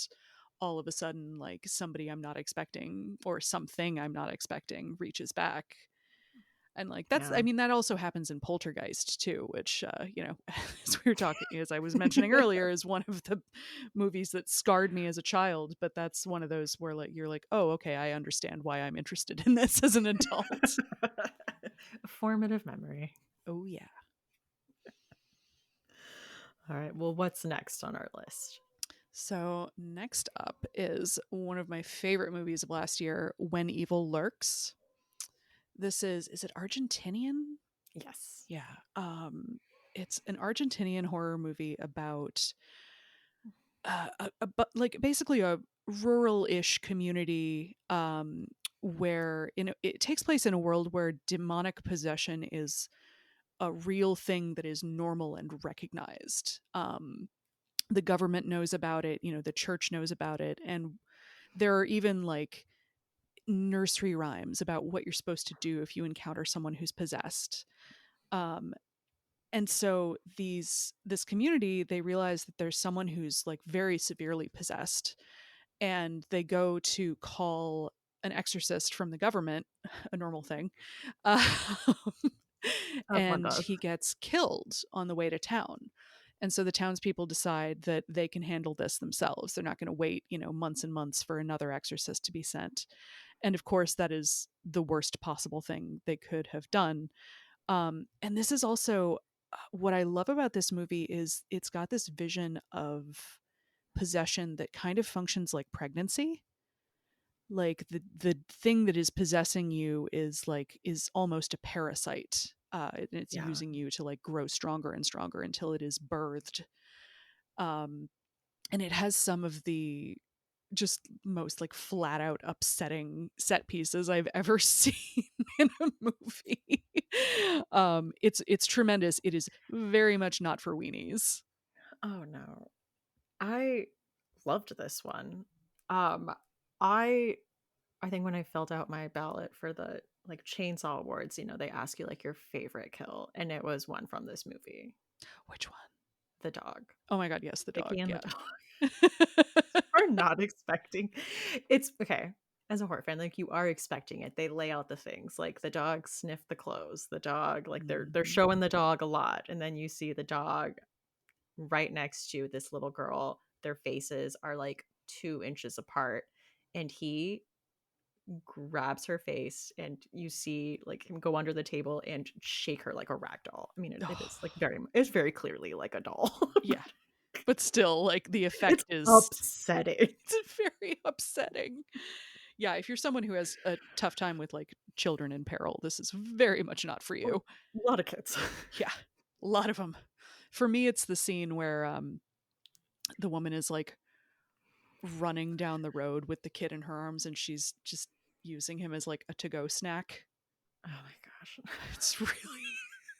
all of a sudden like somebody I'm not expecting or something I'm not expecting reaches back. And like that's, Yeah. I mean, that also happens in Poltergeist too, which as we were talking, as I was mentioning earlier, is one of the movies that scarred me as a child. But that's one of those where like you're like, oh, okay, I understand why I'm interested in this as an adult. A formative memory. Oh yeah. All right. Well, what's next on our list? So next up is one of my favorite movies of last year, When Evil Lurks. This is it Argentinian? Yes. Yeah. It's an Argentinian horror movie about like basically a rural-ish community, where it takes place in a world where demonic possession is a real thing that is normal and recognized. The government knows about it, the church knows about it, and there are even like nursery rhymes about what you're supposed to do if you encounter someone who's possessed. Um, and so this community, they realize that there's someone who's like very severely possessed, and they go to call an exorcist from the government, a normal thing. Um, As one and does. he gets killed on the way to town. And so the townspeople decide that they can handle this themselves. They're not going to wait, months and months for another exorcist to be sent. And of course, that is the worst possible thing they could have done. And this is also what I love about this movie is it's got this vision of possession that kind of functions like pregnancy. Like the thing that is possessing you is almost a parasite. It's Yeah. using you to like grow stronger and stronger until it is birthed. Um, and it has some of the just most like flat out upsetting set pieces I've ever seen in a movie. It's tremendous. It is very much not for weenies. Oh no. I loved this one. Um, I I think when I filled out my ballot for the like Chainsaw Awards, they ask you like your favorite kill, and it was one from this movie, Which one? the dog, Oh my god, yes, the dog. Icky and the Yeah. dog. Are not expecting. It's okay. As a horror fan, like you are expecting it. They lay out the things like the dog sniffed the clothes. The dog, like they're Mhm. showing the dog a lot, and then you see the dog right next to this little girl. Their faces are like 2 inches apart, and he grabs her face, and you see like him go under the table and shake her like a rag doll. I mean, it is like it's very clearly like a doll. Yeah, but still, like the It's effect is upsetting. it's very upsetting. Yeah, if you're someone who has a tough time with like children in peril, this is very much not for A you. lot of kids. Yeah, a lot of them. For me, it's the scene where the woman is like running down the road with the kid in her arms, and she's just using him as like a to-go snack. Oh my gosh. It's really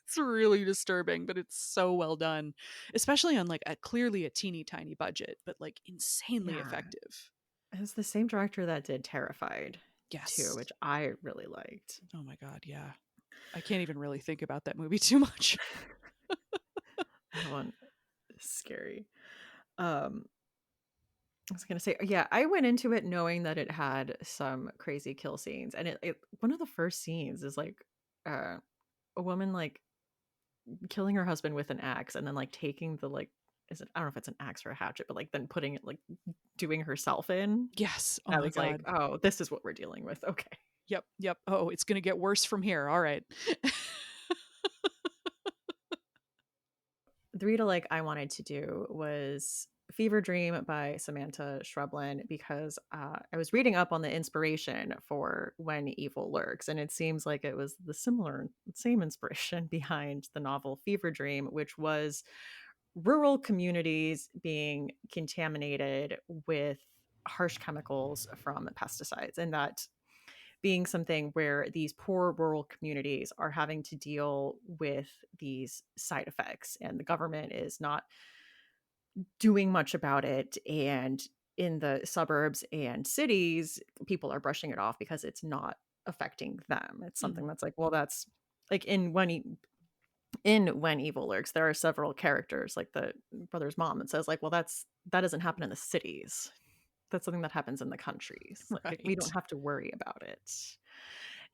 it's really disturbing, but it's so well done, especially on like a clearly a teeny tiny budget, but like insanely Yeah. effective. It's the same director that did Terrified too, Yes. which I really liked. Oh my god, yeah. I can't even really think about that movie too much. That one is scary. Um, I was gonna say, yeah, I went into it knowing that it had some crazy kill scenes, and it one of the first scenes is like uh, a woman like killing her husband with an axe, and then like taking the like is it I don't know if it's an axe or a hatchet, but like then putting it like doing herself in. Yes. Oh I my was like, god. oh, this is what we're dealing with. Okay. Yep, yep. Oh, it's gonna get worse from here. All right. The read like I wanted to do was Fever Dream by Samantha Shrublin because I was reading up on the inspiration for When Evil Lurks, and it seems like it was the same inspiration behind the novel Fever Dream, which was rural communities being contaminated with harsh chemicals from pesticides, and that being something where these poor rural communities are having to deal with these side effects, and the government is not doing much about it. And in the suburbs and cities, people are brushing it off because it's not affecting them. It's something Mhm. that's like, well, that's like When Evil Lurks, there are several characters, like the brother's mom, that says like, well, that doesn't happen in the cities. That's something that happens in the countries. Like we don't Right. have to worry about it.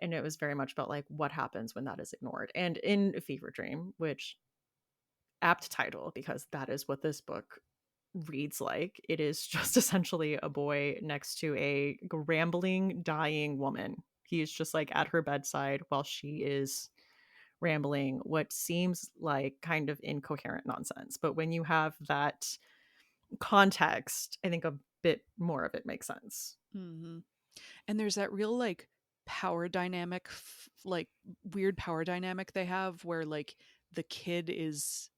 And it was very much about like what happens when that is ignored. And in Fever Dream, which apt title because that is what this book reads like, it is just essentially a boy next to a rambling, dying woman. He's just like at her bedside while she is rambling what seems like kind of incoherent nonsense. But when you have that context, I think a bit more of it makes sense. Mhm. And there's that real like power dynamic, like weird power dynamic they have where like the kid is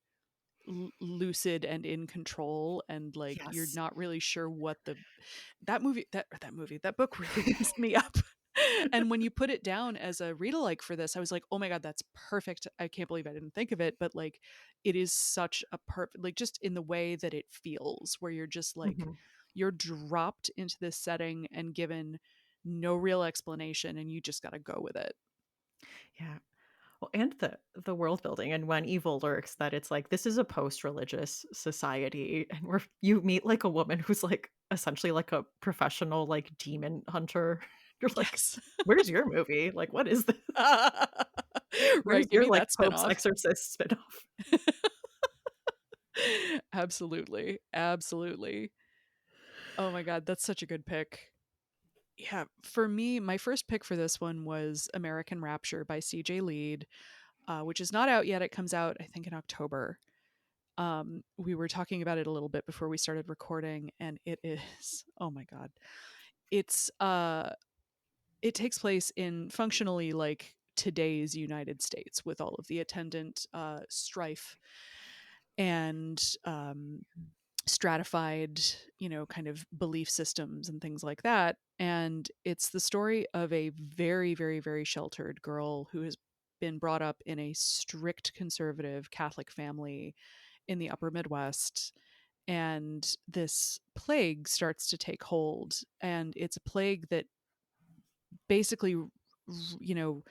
lucid and in control, and like you're Yes. not really sure what that book really messed me up. And when you put it down as a read alike for this, I was like, oh my god, that's perfect. I can't believe I didn't think of it. But like, it is such a perfect, like, just in the way that it feels, where you're just like, Mhm. you're dropped into this setting and given no real explanation, and you just got to go with it. Yeah. Well, and the world building and when evil lurks, that it's like this is a post-religious society, and where you meet like a woman who's like essentially like a professional like demon hunter. You're like, Yes. where's your movie? Like, what is this? Right. Where's Give your me like that Pope's spinoff. exorcist spinoff? Absolutely. Absolutely. Oh my god, that's such a good pick. Yeah, for me, my first pick for this one was American Rapture by CJ Lead, which is not out yet. It comes out, I think, in October. We were talking about it a little bit before we started recording, and it is, oh my god. It's it takes place in functionally like today's United States, with all of the attendant strife and stratified, kind of belief systems and things like that. And it's the story of a very, very, very sheltered girl who has been brought up in a strict conservative Catholic family in the upper Midwest. And this plague starts to take hold. And it's a plague that basically, you know,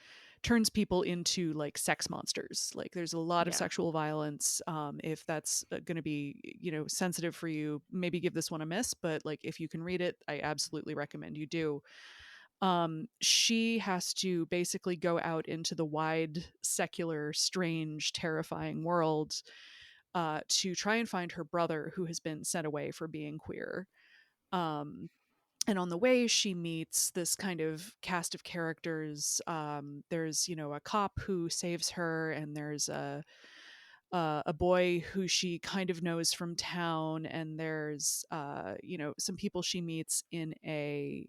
turns people into like sex monsters. Like there's a lot of Yeah. sexual violence. If that's going to be, sensitive for you, maybe give this one a miss. But like if you can read it, I absolutely recommend you do. She has to basically go out into the wide, secular, strange, terrifying world to try and find her brother who has been sent away for being queer. Um, and on the way she meets this kind of cast of characters. There's a cop who saves her, and there's a boy who she kind of knows from town, and there's some people she meets in a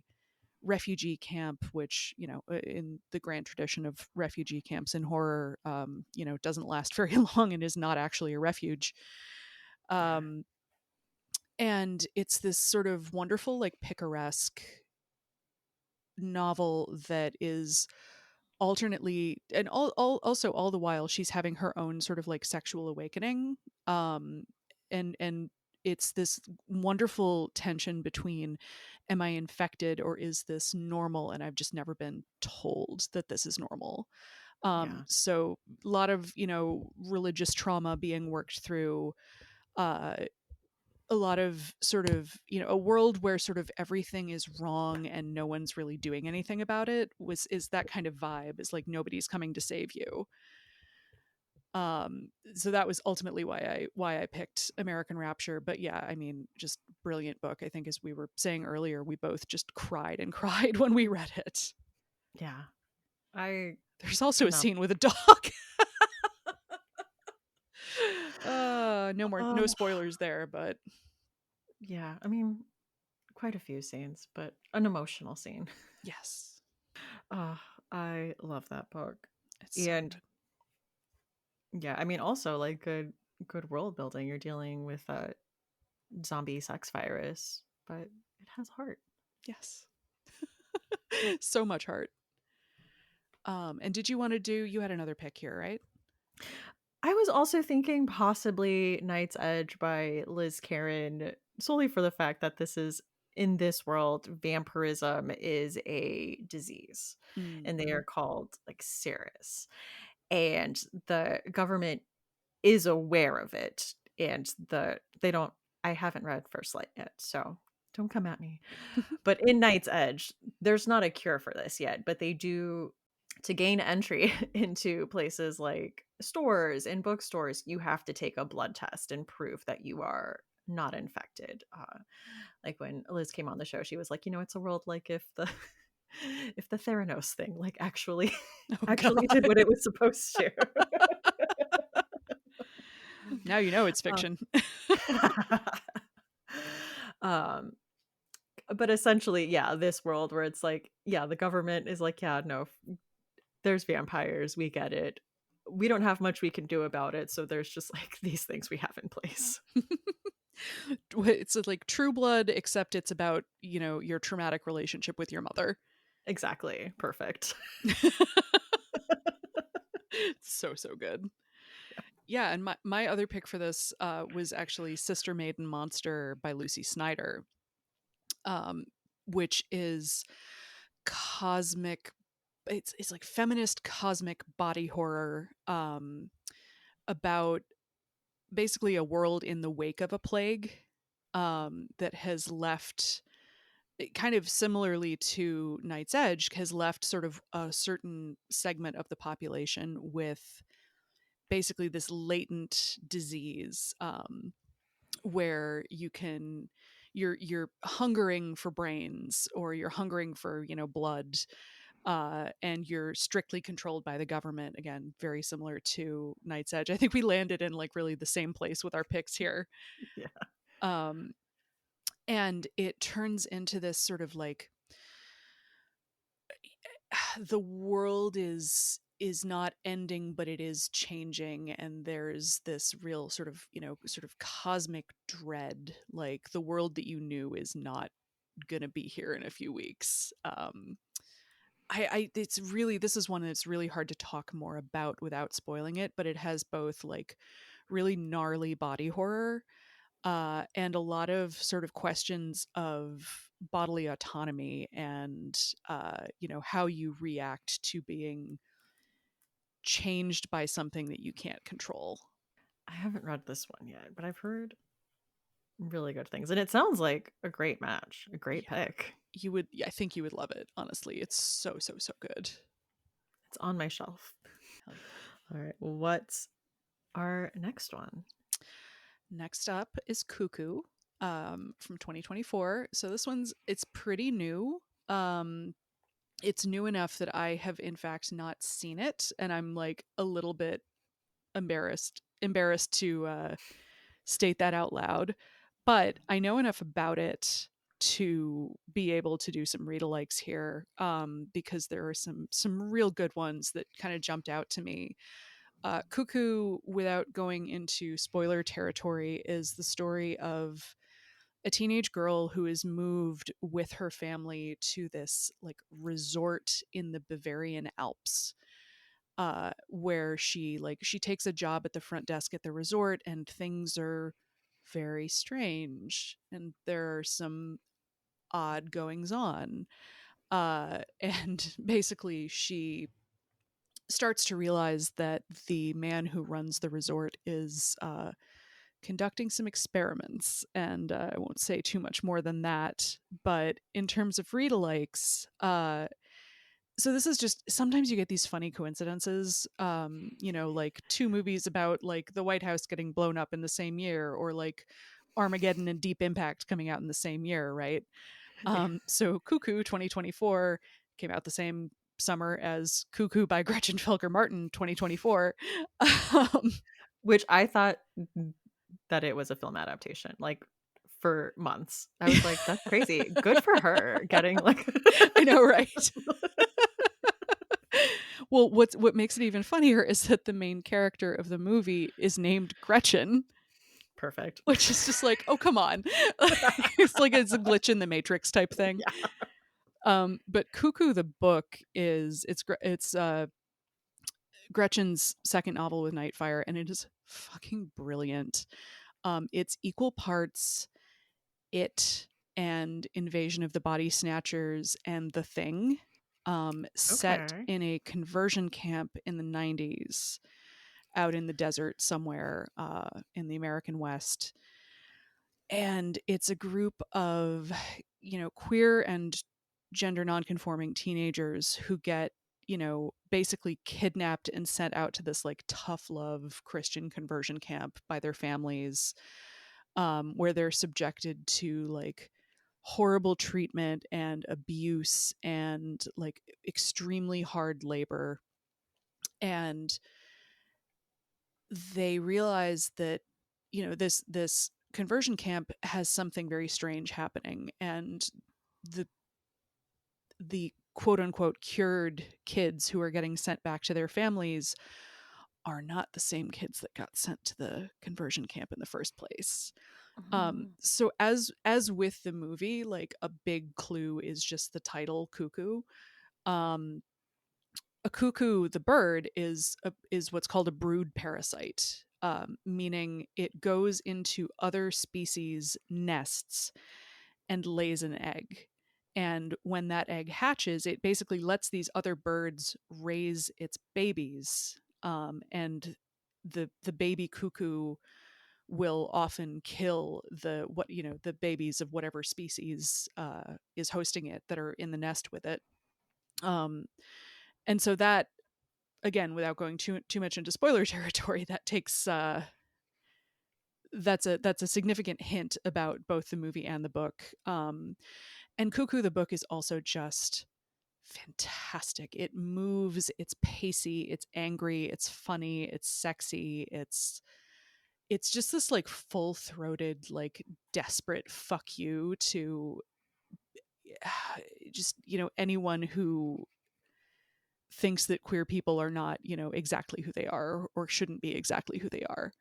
refugee camp, which in the grand tradition of refugee camps in horror, doesn't last very long and is not actually a refuge. Yeah. um, and it's this sort of wonderful, like, picaresque novel that is alternately, and also all the while she's having her own sort of like sexual awakening. um and it's this wonderful tension between, am I infected or is this normal, and I've just never been told that this is normal. Yeah. So a lot of religious trauma being worked through, uh a lot of sort of, a world where sort of everything is wrong and no one's really doing anything about it, was is that kind of vibe, is like nobody's coming to save you. So that was ultimately why I picked American Rapture. But yeah, I mean, just brilliant book. I think, as we were saying earlier, we both just cried and cried when we read it. Yeah. I There's also could a not. scene with a dog. No Um, spoilers there, but yeah. I mean, quite a few scenes, but an emotional scene. yes, Ah, I love that book. it's so And good. yeah, I mean also like good world building. You're dealing with a zombie sex virus, but it has heart. Yes. So much heart. And did you want to do? You had another pick here, right? I was also thinking possibly Night's Edge by Liz Karen, solely for the fact that this is in this world, vampirism is a disease, and they Mm-hmm. are called like Ceres. And the government is aware of it, and they don't. I haven't read First Light yet, so don't come at me. But in Night's Edge, there's not a cure for this yet, but they do. To gain entry into places like stores and bookstores, you have to take a blood test and prove that you are not infected. Like when Liz came on the show, she was like, it's a world like if the if the Theranos thing like actually Oh actually did God. what it was supposed to. Now you know it's Uh, fiction. um, but essentially, yeah, this world where it's like, yeah, the government is like, yeah, no, there's vampires, we get it. we don't have much we can do about it, so there's just like these things we have in place. It's like True Blood, except it's about, your traumatic relationship with your mother. Exactly. Perfect. So, so good. Yeah, and my other pick for this was actually Sister Maiden Monster by Lucy Snyder, um, which is cosmic. It's like feminist cosmic body horror, about basically a world in the wake of a plague, that has left, kind of similarly to Night's Edge, has left sort of a certain segment of the population with basically this latent disease, where you're hungering for brains, or you're hungering for, blood, and you're strictly controlled by the government. Again, very similar to Night's Edge. I think we landed in like really the same place with our picks here. Yeah. um and it turns into this sort of like, the world is not ending, but it is changing, and there's this real sort of, sort of cosmic dread, like the world that you knew is not gonna be here in a few weeks. I It's really, this is one that's really hard to talk more about without spoiling it, but it has both like really gnarly body horror, and a lot of sort of questions of bodily autonomy, and how you react to being changed by something that you can't control. I haven't read this one yet, but I've heard really good things. And it sounds like a great match, a great Yeah, pick. I think you would love it. Honestly, it's so so so good. It's on my shelf. Hell yeah. All right. What's our next one? Next up is Cuckoo, from 2024. So this it's pretty new. It's new enough that I have in fact not seen it, and I'm like a little bit embarrassed to state that out loud. But I know enough about it to be able to do some readalikes here, because there are some real good ones that kind of jumped out to me. Cuckoo, without going into spoiler territory, is the story of a teenage girl who is moved with her family to this like resort in the Bavarian Alps, where she takes a job at the front desk at the resort, and things are very strange, and there are some odd goings on. And basically, she starts to realize that the man who runs the resort is conducting some experiments, and I won't say too much more than that. But in terms of readalikes, so this is just, sometimes you get these funny coincidences, like two movies about like the White House getting blown up in the same year, or like Armageddon and Deep Impact coming out in the same year, right? Yeah. So Cuckoo 2024 came out the same summer as Cuckoo by Gretchen Felker Martin 2024. um, Which I thought that it was a film adaptation, like for months. I was like, that's crazy. Good for her getting like I know, right? Well, what makes it even funnier is that the main character of the movie is named Gretchen, perfect. which is just like, oh come on. It's a glitch in the matrix type thing. Yeah. But Cuckoo the book it's Gretchen's second novel with Nightfire, and it is fucking brilliant. It's equal parts It and Invasion of the Body Snatchers and The Thing, set Okay. in a conversion camp in the 90s out in the desert somewhere, in the American West. And it's a group of, queer and gender nonconforming teenagers who get, basically kidnapped and sent out to this like tough love Christian conversion camp by their families, where they're subjected to like horrible treatment and abuse and like extremely hard labor. And they realize that, this conversion camp has something very strange happening, and the quote unquote cured kids who are getting sent back to their families are not the same kids that got sent to the conversion camp in the first place. Mhm. So as with the movie, like a big clue is just the title, Cuckoo. Um, a cuckoo, the bird, is what's called a brood parasite, meaning it goes into other species' nests and lays an egg. And when that egg hatches, it basically lets these other birds raise its babies. And the baby cuckoo will often kill the babies of whatever species is hosting it that are in the nest with it. Um, and so that, again, without going too much into spoiler territory, that takes that's a significant hint about both the movie and the book. And Cuckoo the book is also just fantastic. It moves, it's pacey, it's angry, it's funny, it's sexy, it's just this like full-throated, like desperate fuck you to just, anyone who thinks that queer people are not, exactly who they are or shouldn't be exactly who they are.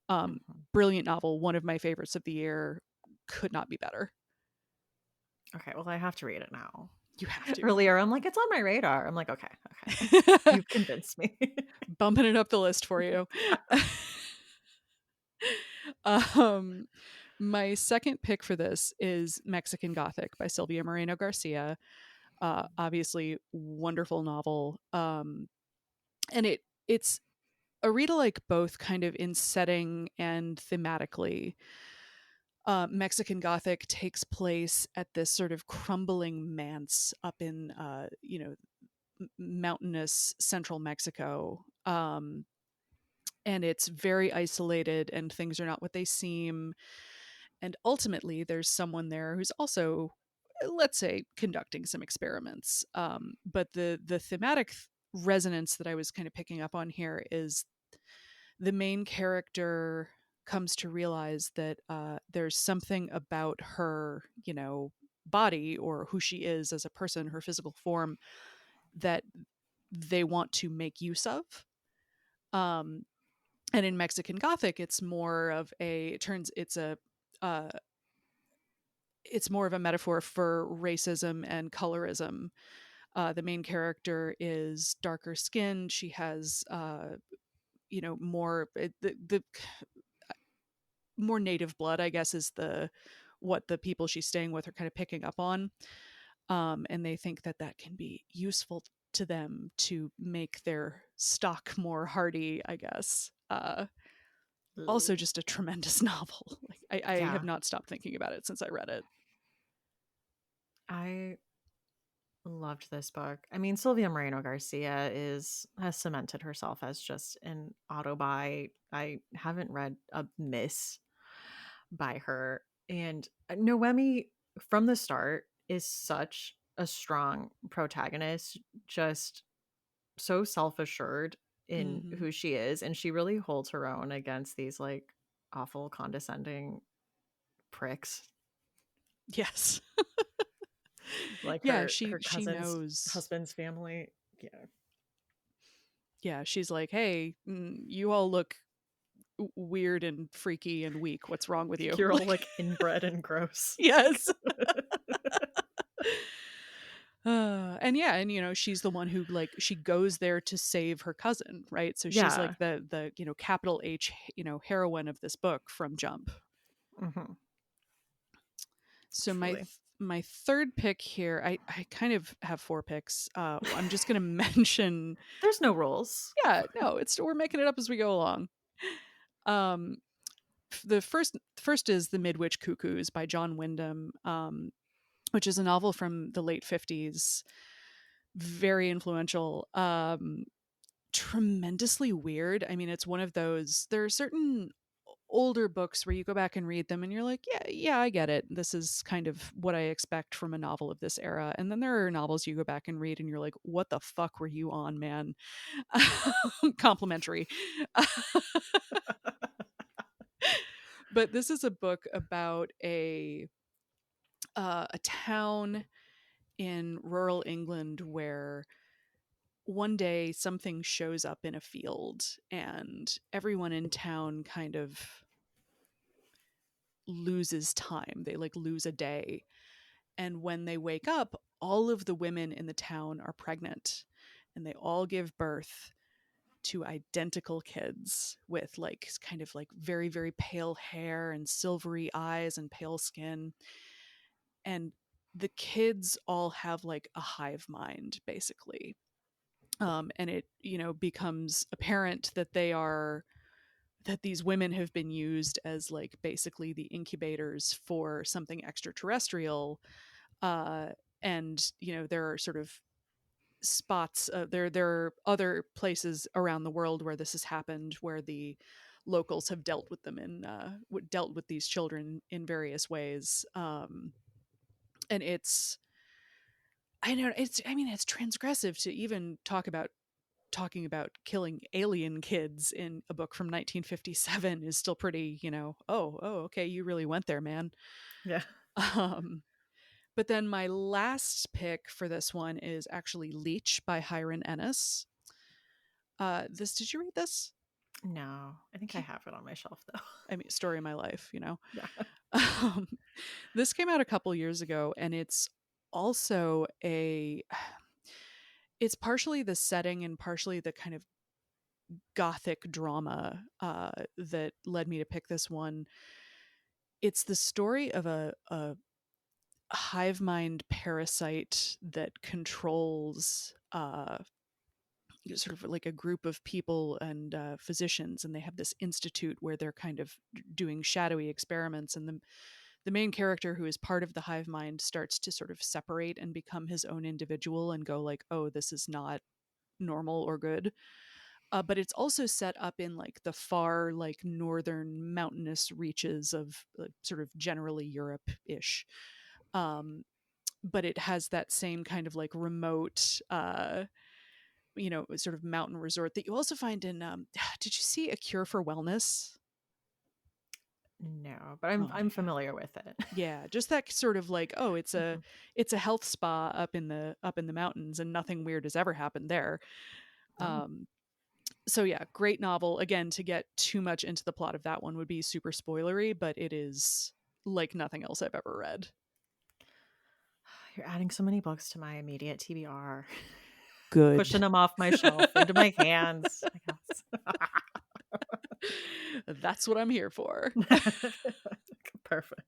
Mhm. Brilliant novel, one of my favorites of the year. Could not be better. Okay, well, I have to read it now. You have to. Earlier, I'm like, it's on my radar. I'm like, okay, okay. You've convinced me. Bumping it up the list for you. um, my second pick for this is Mexican Gothic by Silvia Moreno Garcia. Obviously, wonderful novel. And it's a read alike both kind of in setting and thematically. Mexican Gothic takes place at this sort of crumbling manse up in, mountainous central Mexico. And it's very isolated, and things are not what they seem. And ultimately, there's someone there who's also, let's say, conducting some experiments. But the thematic resonance that I was kind of picking up on here is the main character comes to realize that there's something about her, body, or who she is as a person, her physical form, that they want to make use of. Um, and in Mexican Gothic, it's more of a it turns uh, it's more of a metaphor for racism and colorism. The main character is darker skinned. She has more the more native blood, I guess, is the what the people she's staying with are kind of picking up on. And they think that that can be useful to them to make their stock more hardy, I guess. Also, just a tremendous novel. Like I have Yeah, not stopped thinking about it since I read it. I loved this book. I mean, Sylvia Moreno Garcia is has cemented herself as just an auto-buy. I haven't read a miss by her. And Noemi, from the start, is such a strong protagonist, just so self-assured in Mm-hmm. who she is. And she really holds her own against these like awful, condescending pricks, Yes. like Yeah, her she cousin's knows. husband's family. Yeah. Yeah, she's like, hey, you all look weird and freaky and weak. What's wrong with you? You're all Like, like inbred and gross. yes. And yeah, and she's the one who, like, she goes there to save her cousin, right? So she's like Yeah. the capital H, heroine of this book from jump. Hmm. So Truly. my third pick here, I kind of have four picks. I'm just gonna mention. There's no rules. Yeah, no, it's we're making it up as we go along. Um, the first is The Midwich Cuckoos by John Wyndham, which is a novel from the late 50s, very influential, tremendously weird. I mean, it's one of those, there are certain older books where you go back and read them and you're like, yeah, yeah, I get it. This is kind of what I expect from a novel of this era. And then there are novels you go back and read and you're like, what the fuck were you on, man? Complimentary. But this is a book about a town in rural England where one day something shows up in a field and everyone in town kind of loses time. They like lose a day. And when they wake up, all of the women in the town are pregnant and they all give birth to identical kids with like kind of like very, very pale hair and silvery eyes and pale skin. And the kids all have like a hive mind, basically. And it, becomes apparent that that these women have been used as like basically the incubators for something extraterrestrial. uh, and there are sort of spots, there are other places around the world where this has happened, where the locals have dealt with them and dealt with these children in various ways. And it's I know it's I mean it's transgressive to even talking about killing alien kids in a book from 1957 is still pretty, oh okay, you really went there, man. Yeah. um But then my last pick for this one is actually Leech by Hiron Ennis. This Did you read this? No, I think I Okay. have it on my shelf though. I mean, story of my life, Yeah. Um, this came out a couple years ago, and it's also it's partially the setting and partially the kind of gothic drama that led me to pick this one. It's the story of a hive mind parasite that controls sort of like a group of people and physicians, and they have this institute where they're kind of doing shadowy experiments. And the main character, who is part of the hive mind, starts to sort of separate and become his own individual and go like, oh, this is not normal or good. But it's also set up in like the far like northern mountainous reaches of sort of generally Europe-ish. um, but it has that same kind of like remote sort of mountain resort that you also find in did you see A Cure for Wellness? No, but I'm Oh my I'm god. familiar with it. Yeah, just that sort of like, oh, Mhm. it's a health spa up in the mountains and nothing weird has ever happened there. Oh, um so yeah, great novel. Again, to get too much into the plot of that one would be super spoilery, but it is like nothing else I've ever read. you're adding so many books to my immediate TBR. Pushing Good. them off my shelf into my hands, I guess. That's what I'm here for. Perfect.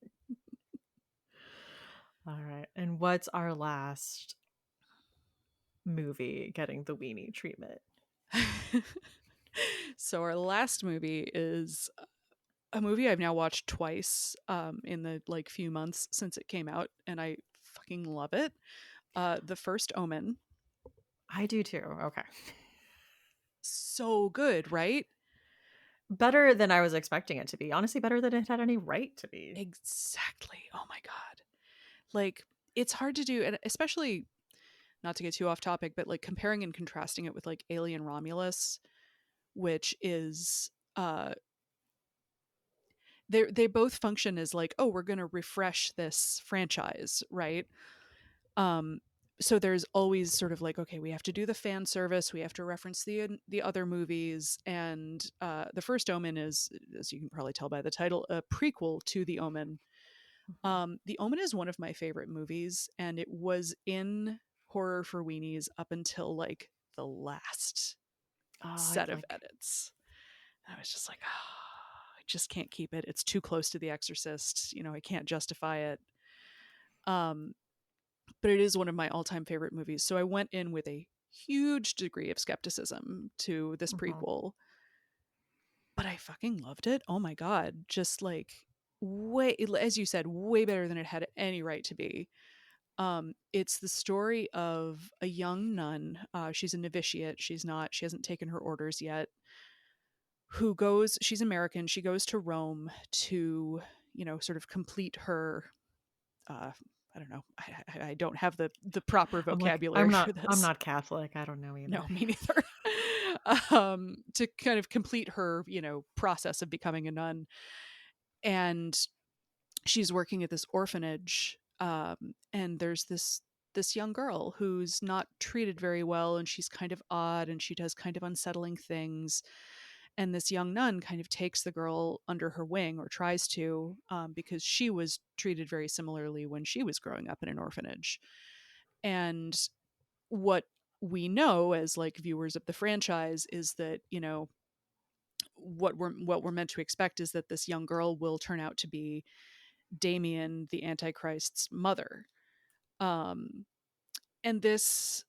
All right. And what's our last movie getting the weenie treatment? So our last movie is a movie I've now watched twice in the like few months since it came out, and I fucking love it. The First Omen. I do too. Okay. So good, right? Better than I was expecting it to be. Honestly, better than it had any right to be. Exactly. Oh my god. Like, it's hard to do, and especially, not to get too off topic, but like comparing and contrasting it with like Alien Romulus, which is they both function as like, oh, we're going to refresh this franchise, right? um so there's always sort of like, okay, we have to do the fan service, we have to reference the other movies. And the First Omen is, as you can probably tell by the title, a prequel to The Omen. Mhm. The Omen is one of my favorite movies, and it was in Horror for Weenies up until like the last Oh, I set of like. edits. And I was just like, oh, I just can't keep it, it's too close to The Exorcist, I can't justify it. um but it is one of my all-time favorite movies. So I went in with a huge degree of skepticism to this Mhm. prequel, but I fucking loved it. Oh my god, just like way, as you said, way better than it had any right to be. It's the story of a young nun. She's a novitiate. She hasn't taken her orders yet. She's American. She goes to Rome to, sort of complete her uh, I don't know. I don't have the proper I'm like, vocabulary I'm for not I'm this. not Catholic. I don't know No, either. me neither. To kind of complete her, process of becoming a nun, and she's working at this orphanage. And there's this young girl who's not treated very well, and she's kind of odd, and she does kind of unsettling things. And this young nun kind of takes the girl under her wing, or tries to, because she was treated very similarly when she was growing up in an orphanage. And what we know as like viewers of the franchise is that, what we're meant to expect is that this young girl will turn out to be Damien, the Antichrist's mother. Um, and this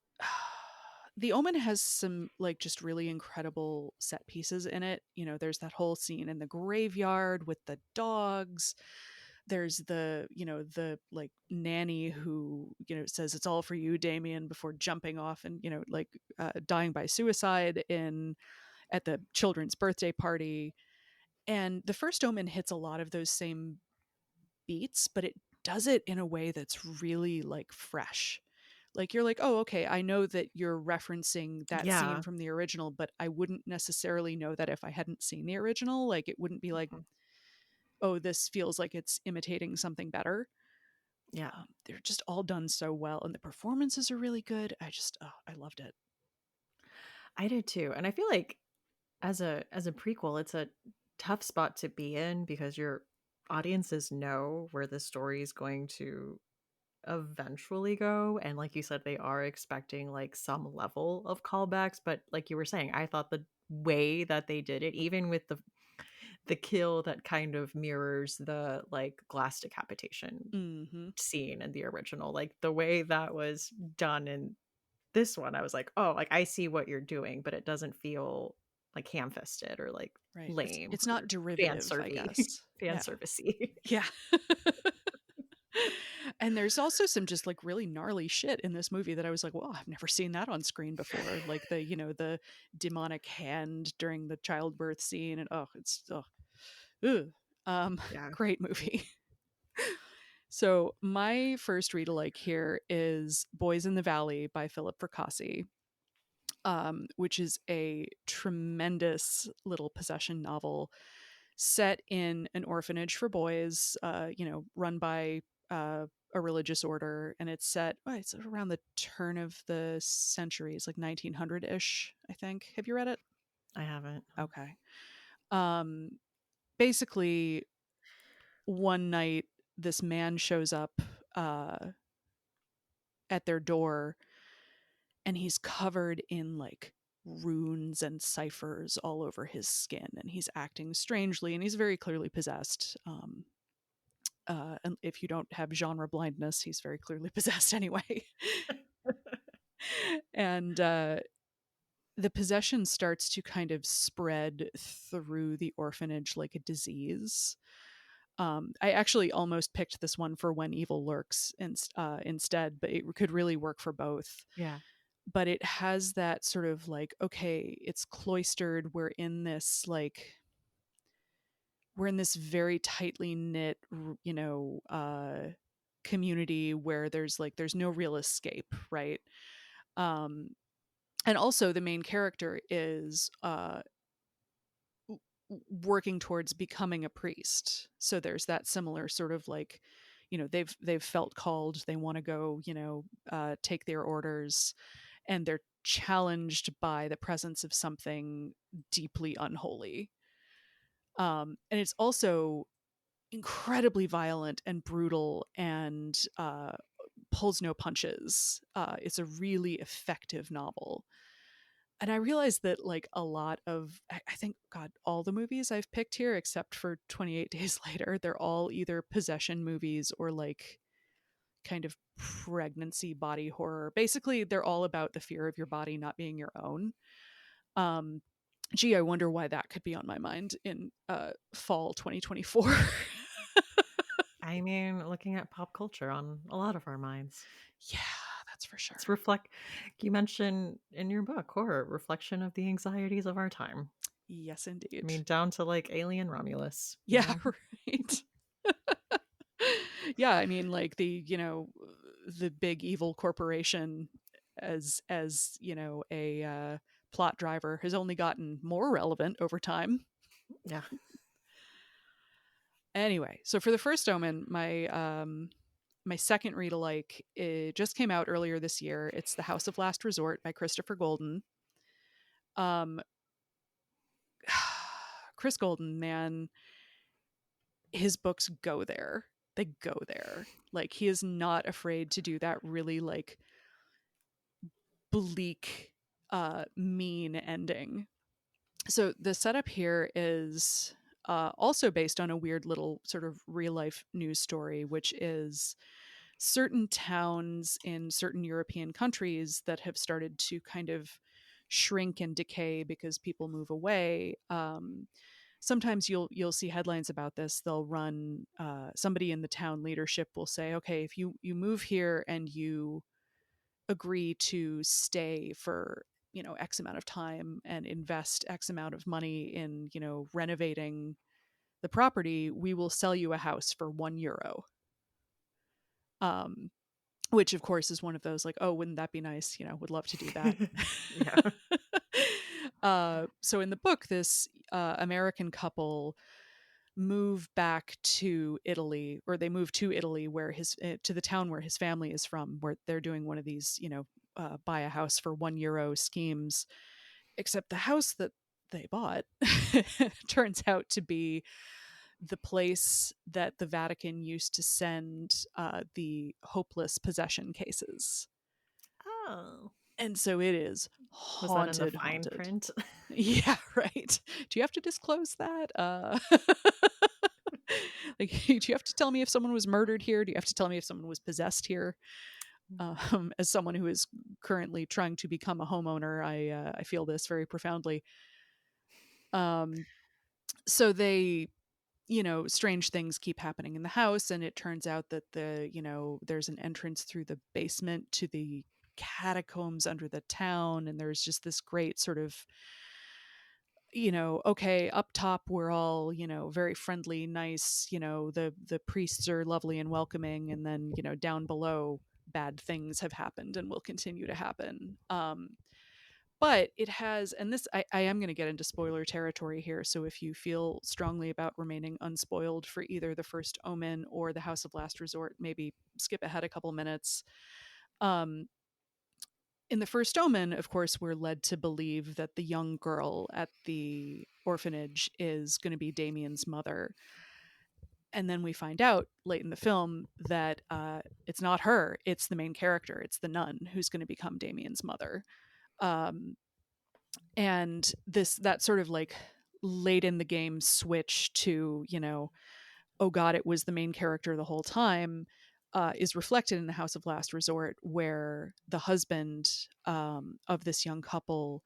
The Omen has some like just really incredible set pieces in it. There's that whole scene in the graveyard with the dogs. There's the like nanny who, says it's all for you, Damien, before jumping off and, like dying by suicide in at the children's birthday party. And the First Omen hits a lot of those same beats, but it does it in a way that's really like fresh. Like you're like, oh, okay, I know that you're referencing that scene Yeah. from the original, but I wouldn't necessarily know that if I hadn't seen the original. Like it wouldn't be like, Mhm. oh, this feels like it's imitating something better. Yeah. They're just all done so well, and the performances are really good. I loved it. I did too. And I feel like as a prequel, it's a tough spot to be in because your audiences know where the story is going to eventually go, and like you said, they are expecting like some level of callbacks, but like you were saying, I thought the way that they did it, even with the kill that kind of mirrors the like glass decapitation Mm-hmm. scene in the original, like the way that was done in this one, I was like, oh, like I see what you're doing, but it doesn't feel like ham-fisted or like Right. lame It's not or fan derivative, I servicey. guess. Fan Yeah. servicey. Yeah. And there's also some just like really gnarly shit in this movie that I was like, well, I've never seen that on screen before. Like the demonic hand during the childbirth scene, and ugh. Yeah, Great movie. So my first read alike here is Boys in the Valley by Philip Fracassi, which is a tremendous little possession novel set in an orphanage for boys, run by a religious order, and it's around the turn of the century. It's like 1900 ish, I think. Have you read it? I haven't. Okay. Um, Basically, one night this man shows up uh, at their door, and he's covered in like runes and ciphers all over his skin, and he's acting strangely, and he's very clearly possessed. And if you don't have genre blindness, he's very clearly possessed anyway. And the possession starts to kind of spread through the orphanage like a disease. I actually almost picked this one for When Evil Lurks instead, but it could really work for both. Yeah. But it has that sort of like, okay, it's cloistered. We're in this very tightly knit, community where there's no real escape, right? Um, and also the main character is working towards becoming a priest. So there's that similar sort of like, they've felt called, they want to go, take their orders, and they're challenged by the presence of something deeply unholy. And it's also incredibly violent and brutal, and pulls no punches. It's a really effective novel. And I realized that like a lot of, I think, God, all the movies I've picked here, except for 28 Days Later, they're all either possession movies or like kind of pregnancy body horror. Basically, they're all about the fear of your body not being your own. Um, Gee, I wonder why that could be on my mind in fall 2024. I mean, looking at pop culture on a lot of our minds. Yeah, that's for sure. It's reflect you mentioned in your book, horror, reflection of the anxieties of our time. Yes, I indeed. mean, down to like Alien Romulus, you Yeah, know? right. Yeah, I mean, like the big evil corporation as a plot driver has only gotten more relevant over time. Yeah. Anyway, so for the First Omen, my my second read alike, it just came out earlier this year. It's The House of Last Resort by Christopher Golden. Um, Chris Golden, man, his books go there. They go there. Like, he is not afraid to do that really like bleak, mean ending. So the setup here is also based on a weird little sort of real life news story, which is certain towns in certain European countries that have started to kind of shrink and decay because people move away. Sometimes you'll see headlines about this. They'll run, somebody in the town leadership will say, okay, if you move here and you agree to stay for X amount of time and invest X amount of money in renovating the property, we will sell you a house for €1. um which of course is one of those like, oh, wouldn't that be nice, would love to do that. Yeah. So in the book, this American couple move back to Italy, or they move to Italy, where to the town where his family is from, where they're doing one of these, buy a house for €1 schemes. Except the house that they bought turns out to be the place that the Vatican used to send the hopeless possession cases. Oh. And so it is Was that in the haunted, fine haunted. print? Yeah, right. Do you have to disclose that? Like, do you have to tell me if someone was murdered here? Do you have to tell me if someone was possessed here? As someone who is currently trying to become a homeowner, I feel this very profoundly. Um, so they, strange things keep happening in the house, and it turns out that there's an entrance through the basement to the catacombs under the town, and there's just this great sort of, okay, up top we're all, very friendly, nice, the priests are lovely and welcoming, and then, down below bad things have happened and will continue to happen. But it has, and this, I am going to get into spoiler territory here, so if you feel strongly about remaining unspoiled for either The First Omen or The House of Last Resort, maybe skip ahead a couple minutes. um in The First Omen, of course, we're led to believe that the young girl at the orphanage is going to be Damien's mother. And then we find out late in the film that it's not her, it's the main character, it's the nun who's going to become Damien's mother. Um, and that sort of like late in the game switch to, oh God, it was the main character the whole time, is reflected in The House of Last Resort, where the husband of this young couple,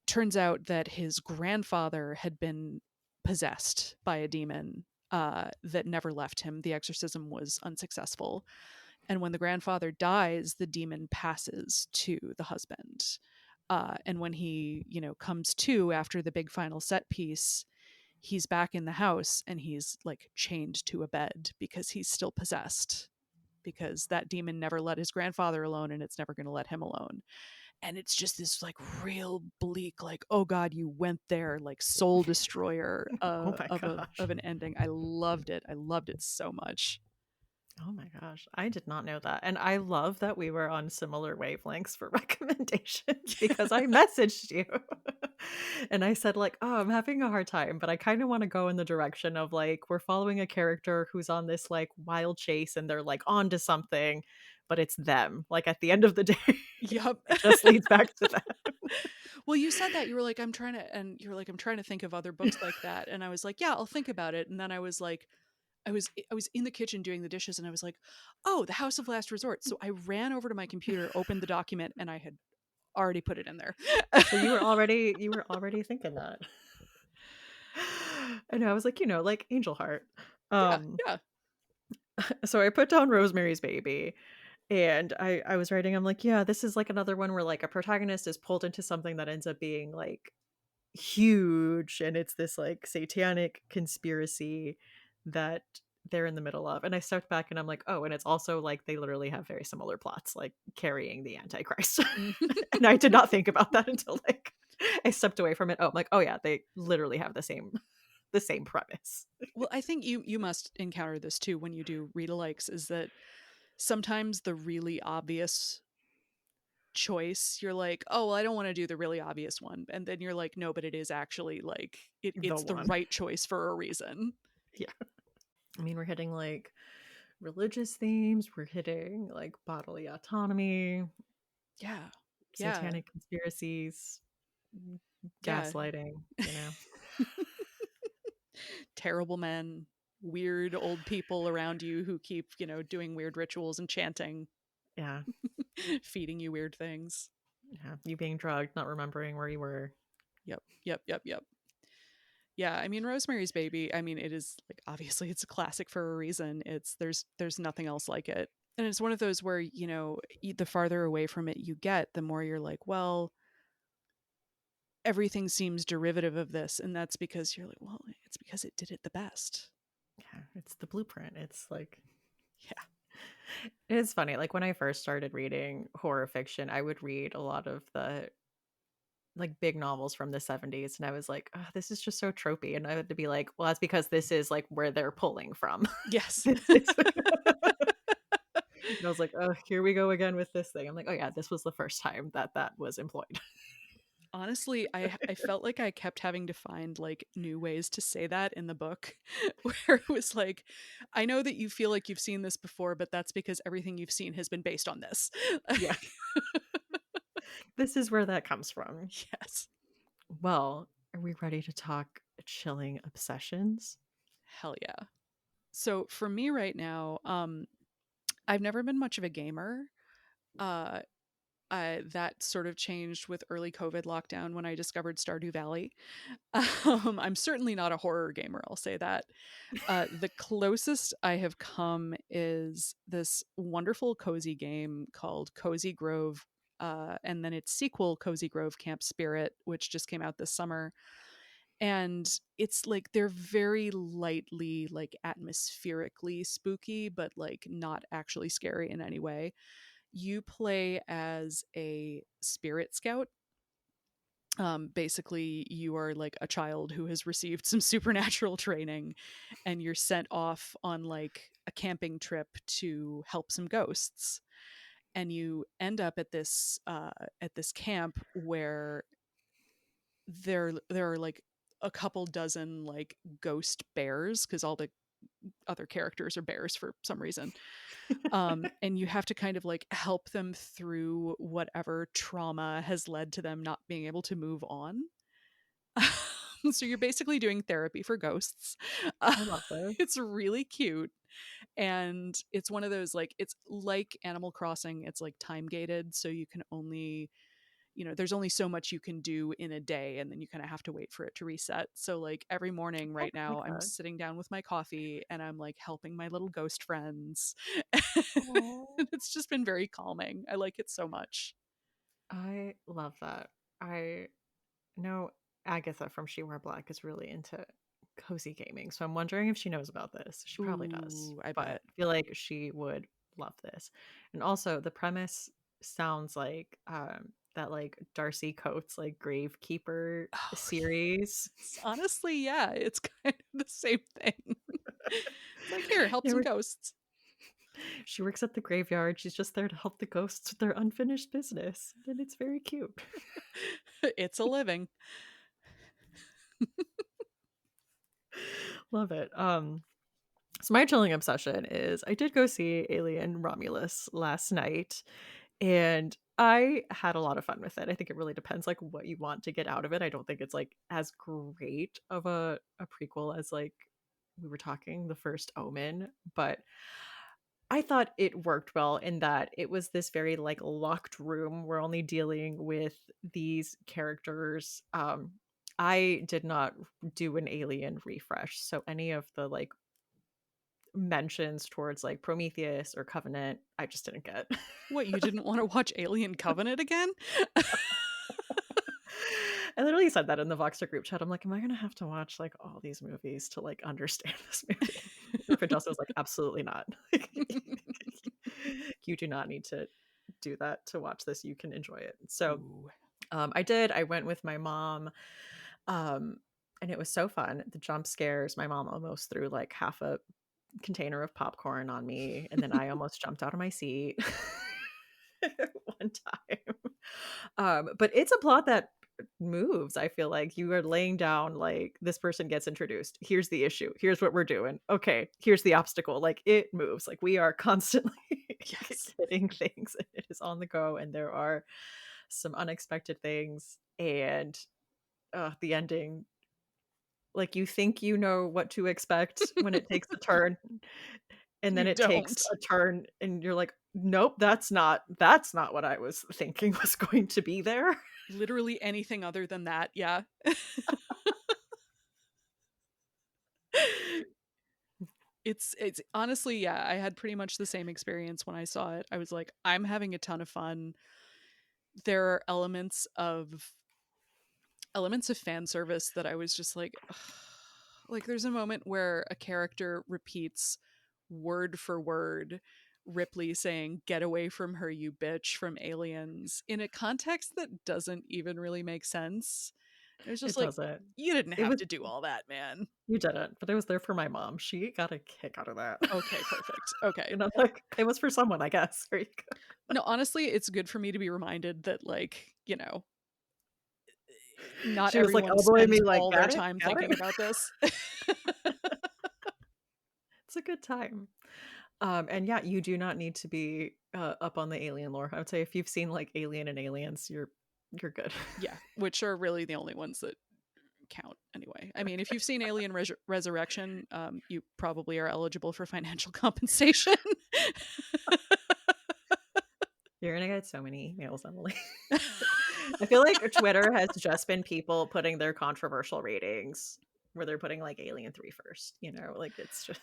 turns out that his grandfather had been possessed by a demon that never left him. The exorcism was unsuccessful. And when the grandfather dies, the demon passes to the husband. And when he, comes to after the big final set piece, he's back in the house and he's like chained to a bed because he's still possessed, because that demon never let his grandfather alone and it's never going to let him alone. And it's just this like real bleak, like, oh God, you went there, like soul destroyer Oh my of gosh. an ending. I loved it. I loved it so much. Oh my gosh. I did not know that. And I love that we were on similar wavelengths for recommendations because I messaged you and I said, like, oh, I'm having a hard time, but I kind of want to go in the direction of like, we're following a character who's on this like wild chase and they're like on to something, but it's them. Like at the end of the day, Yep. it just leads back to that. Well, you said that, you were like, I'm trying to think of other books like that. And I was like, yeah, I'll think about it. And then I was like, I was in the kitchen doing the dishes and I was like, oh, The House of Last Resort. So I ran over to my computer, opened the document, and I had already put it in there. So you were already thinking that. And I was like, like Angel Heart. Yeah, Um, yeah. so I put down Rosemary's Baby and I was writing, I'm like, yeah, this is like another one where like a protagonist is pulled into something that ends up being like huge and it's this like satanic conspiracy that they're in the middle of. And I stepped back and I'm like, oh, and it's also like they literally have very similar plots, like carrying the Antichrist. And I did not think about that until like I stepped away from it. Oh, I'm like, oh yeah, they literally have the same the same premise. Well, I think you must encounter this too when you do readalikes, is that sometimes the really obvious choice, you're like, oh well, I don't want to do the really obvious one, and then you're like, no, but it is actually like The it's the one. right choice for a reason. Yeah. I mean, we're hitting like religious themes, we're hitting like bodily autonomy, Yeah. Yeah. satanic conspiracies, Yeah. gaslighting, you know. Terrible men, weird old people around you who keep, doing weird rituals and chanting, Yeah. feeding you weird things. Yeah. You being drugged, not remembering where you were. Yep. Yep. Yep. Yep. Yeah, I mean Rosemary's Baby, I mean it is like obviously it's a classic for a reason. It's there's nothing else like it. And it's one of those where, the farther away from it you get, the more you're like, well, everything seems derivative of this, and that's because you're like, well, it's because it did it the best. Yeah. It's the blueprint. It's like, Yeah. it's funny. Like when I first started reading horror fiction, I would read a lot of the like big novels from the 70s and I was like, oh, this is just so tropey. And I had to be like, well, that's because this is like where they're pulling from. Yes. This is and I was like, oh, here we go again with this thing. I'm like, oh yeah, this was the first time that that was employed. Honestly, I felt like I kept having to find like new ways to say that in the book, where it was like, I know that you feel like you've seen this before, but that's because everything you've seen has been based on this. Yeah. This is where that comes from. Yes. Well, are we ready to talk chilling obsessions? Hell yeah. So for me right now, I've never been much of a gamer. Uh, that sort of changed with early COVID lockdown when I discovered Stardew Valley. I'm certainly not a horror gamer, I'll say that. The closest I have come is this wonderful cozy game called Cozy Grove, and then its sequel, Cozy Grove Camp Spirit, which just came out this summer. And it's like they're very lightly, like atmospherically spooky, but like not actually scary in any way. You play as a spirit scout. Basically you are like a child who has received some supernatural training, and you're sent off on like a camping trip to help some ghosts, and you end up at this camp where there are like a couple dozen like ghost bears, because all the other characters are bears for some reason. And you have to kind of like help them through whatever trauma has led to them not being able to move on. So you're basically doing therapy for ghosts. Uh, I love this. it's really cute. And it's one of those, like, it's like Animal Crossing. It's like time gated. So you can only, there's only so much you can do in a day, and then you kind of have to wait for it to reset. So, like, every morning I right like now, I'm that. sitting down with my coffee and I'm like helping my little ghost friends. Aw. It's just been very calming. I like it so much. I love that. I know Agatha from She Wore Black is really into cozy gaming, so I'm wondering if she knows about this. She probably does, Ooh, I but bet. I feel like she would love this. And also, the premise sounds like that like Darcy Coates like Gravekeeper Oh, series. honestly, yeah, it's kind of the same thing. It's like, here, help They some were, ghosts. she works at the graveyard. She's just there to help the ghosts with their unfinished business, and it's very cute. It's a living. Love it. So my chilling obsession is I did go see Alien Romulus last night and I had a lot of fun with it. I think it really depends like what you want to get out of it. I don't think it's like as great of a prequel as like we were talking the First Omen, but I thought it worked well in that it was this very like locked room. We're only dealing with these characters. I did not do an alien refresh, so any of the like mentions towards like Prometheus or Covenant, I just didn't get. What, you didn't want to watch Alien Covenant again? I literally said that in the Voxer group chat. I'm like, am I gonna have to watch like all these movies to like understand this movie? Griffin Dawson was like, absolutely not. You do not need to do that to watch this. You can enjoy it. So Ooh. I did. I went with my mom. Um, and it was so fun. The jump scares, my mom almost threw like half a container of popcorn on me, and then I almost jumped out of my seat one time. But it's a plot that moves. I feel like you are laying down like this person gets introduced. Here's the issue. Here's what we're doing. Okay, here's the obstacle. Like it moves. Like we are constantly Yes. getting things. And it is on the go, and there are some unexpected things. And the ending, like you think you know what to expect when it takes a turn, and then You it takes don't. a turn, and you're like, nope, that's not what I was thinking was going to be there. Literally anything other than that, yeah. It's honestly, yeah, I had pretty much the same experience when I saw it. I was like, I'm having a ton of fun. There are elements of fan service that I was just like, ugh. Like there's a moment where a character repeats word for word Ripley saying "Get away from her, you bitch" from Aliens in a context that doesn't even really make sense. It was just It like, doesn't. you didn't It have was to do all that, man. You didn't, but it was there for my mom. She got a kick out of that. Okay, perfect. Okay. And I'm like, it was for someone, I guess. There you go. No, honestly, it's good for me to be reminded that, like, not She was like everyone elbowing spends me like, all their got it, time got thinking it. about this. It's a good time. And yeah, you do not need to be up on the alien lore. I would say if you've seen like Alien and Aliens, you're good. Yeah, which are really the only ones that count anyway. I mean, if you've seen Alien Resurrection, you probably are eligible for financial compensation. You're gonna get so many emails, Emily. I feel like Twitter has just been people putting their controversial ratings where they're putting like Alien 3 first, like it's just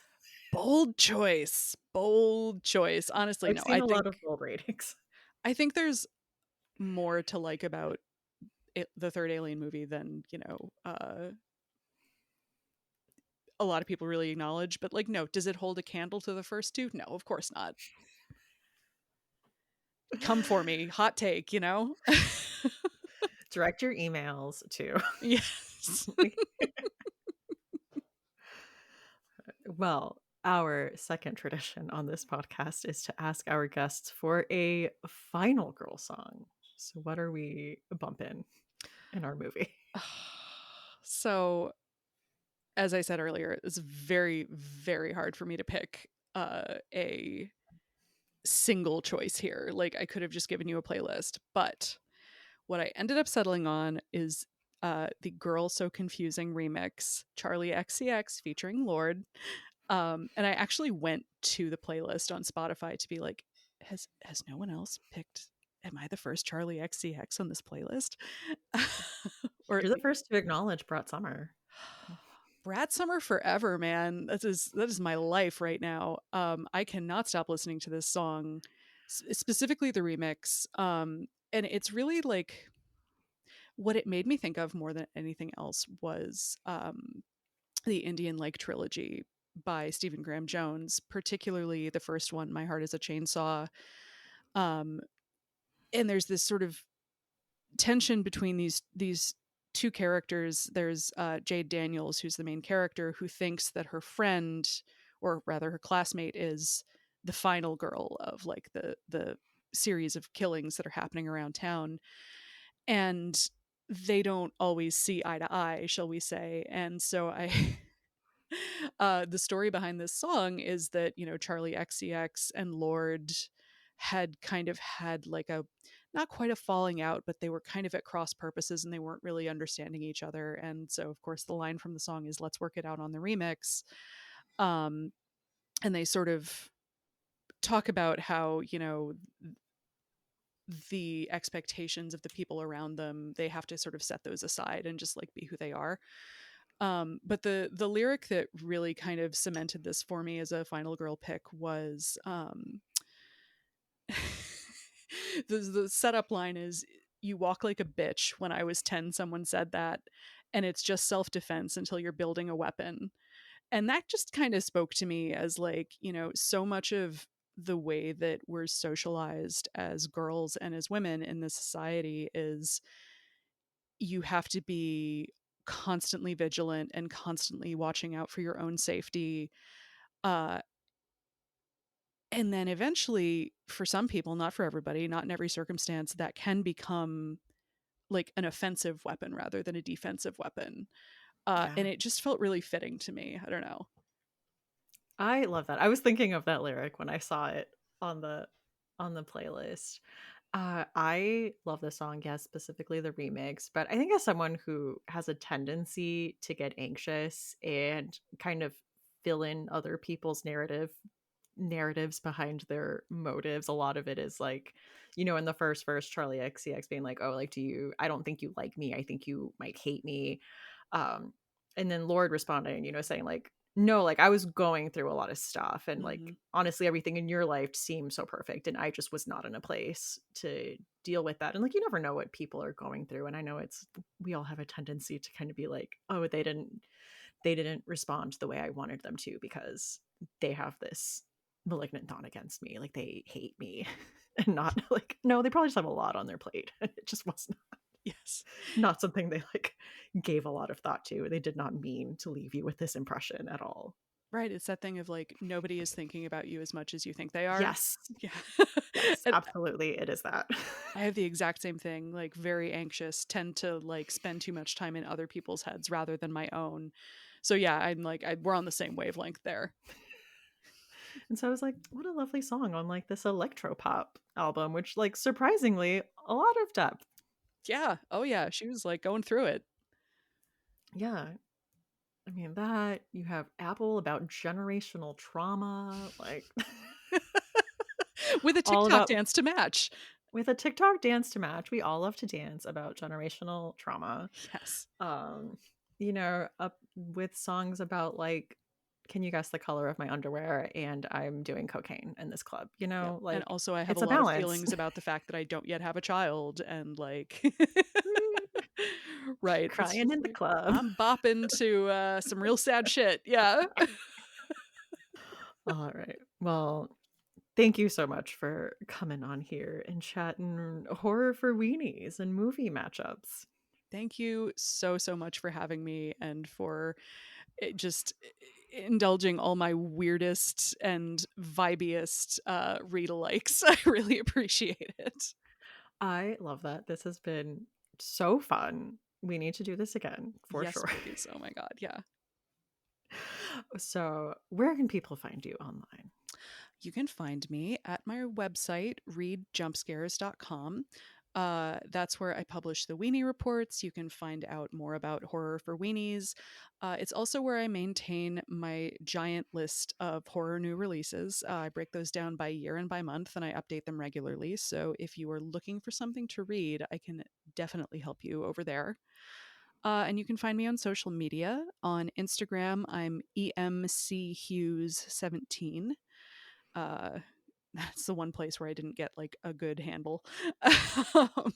Bold choice. Bold choice. Honestly, I've no. seen a lot of bold ratings. I think there's more to like about the third Alien movie than, a lot of people really acknowledge, but like no, does it hold a candle to the first two? No, of course not. Come for me. Hot take. Direct your emails to Yes. Well, our second tradition on this podcast is to ask our guests for a final girl song. So, what are we bumping in our movie? So, as I said earlier, it's very, very hard for me to pick a single choice here. Like, I could have just given you a playlist, but what I ended up settling on is the Girl So Confusing remix, Charlie XCX featuring Lord. And I actually went to the playlist on Spotify to be like, has no one else picked? Am I the first Charlie XCX on this playlist? Or You're the first to acknowledge Brat Summer. Brat Summer forever, man. That is my life right now. I cannot stop listening to this song, specifically the remix. And it's really like what it made me think of more than anything else was the Indian Lake trilogy by Stephen Graham Jones, particularly the first one, My Heart is a Chainsaw. Um, and there's this sort of tension between these two characters. There's Jade Daniels, who's the main character, who thinks that her friend, or rather her classmate, is the final girl of like the series of killings that are happening around town, and they don't always see eye to eye, shall we say. And so I the story behind this song is that, Charlie XCX and Lord had kind of had like a not quite a falling out, but they were kind of at cross purposes and they weren't really understanding each other. And so of course the line from the song is "Let's work it out on the remix." Um and they sort of talk about how, the expectations of the people around them, they have to sort of set those aside and just like be who they are. But the lyric that really kind of cemented this for me as a final girl pick was the setup line is, "You walk like a bitch. When I was 10, someone said that, and it's just self-defense until you're building a weapon." And that just kind of spoke to me as like, so much of the way that we're socialized as girls and as women in this society is you have to be constantly vigilant and constantly watching out for your own safety. Uh, and then eventually, for some people, not for everybody, not in every circumstance, that can become like an offensive weapon rather than a defensive weapon. Yeah. And it just felt really fitting to me. I don't know. I love that. I was thinking of that lyric when I saw it on the playlist. I love the song, yes, specifically the remix, but I think as someone who has a tendency to get anxious and kind of fill in other people's narratives behind their motives, a lot of it is like, in the first verse, Charlie XCX being like, "Oh, like, I don't think you like me. I think you might hate me." Um, and then Lord responding, saying like, "No, like I was going through a lot of stuff and Hmm. like honestly everything in your life seemed so perfect and I just was not in a place to deal with that." And like you never know what people are going through, and I know we all have a tendency to kind of be like, "Oh, they didn't respond the way I wanted them to because they have this malignant thought against me. Like they hate me." And not like, no, they probably just have a lot on their plate. It just was Yes. not something they like gave a lot of thought to. They did not mean to leave you with this impression at all. Right. It's that thing of like, nobody is thinking about you as much as you think they are. Yes. Yeah. Yes, And absolutely. It is that. I have the exact same thing, like very anxious, tend to like spend too much time in other people's heads rather than my own. So yeah, I'm like, we're on the same wavelength there. And so I was like, what a lovely song on like this electro pop album, which like surprisingly a lot of depth. Yeah. Oh yeah. She was like going through it. Yeah. I mean, that you have Apple about generational trauma, like With a all TikTok about dance to match. with a TikTok dance to match. We all love to dance about generational trauma. Yes. Um, up with songs about like, can you guess the color of my underwear? And I'm doing cocaine in this club, Yep. And like also I have a it's a lot of balance. feelings about the fact that I don't yet have a child and like right. It's Crying just in the like club. I'm bopping to some real sad shit. Yeah. All right. Well, thank you so much for coming on here and chatting horror for weenies and movie matchups. Thank you so, so much for having me and for just indulging all my weirdest and vibiest read-alikes. I really appreciate it. I love that. This has been so fun. We need to do this again for Yes, sure. please. Oh my God. Yeah. So, where can people find you online? You can find me at my website, readjumpscares.com. That's where I publish the Weenie reports. You can find out more about horror for weenies. It's also where I maintain my giant list of horror new releases. I break those down by year and by month, and I update them regularly. So if you are looking for something to read, I can definitely help you over there. And you can find me on social media. On Instagram, I'm EMC Hughes 17. Uh, that's the one place where I didn't get like a good handle. um,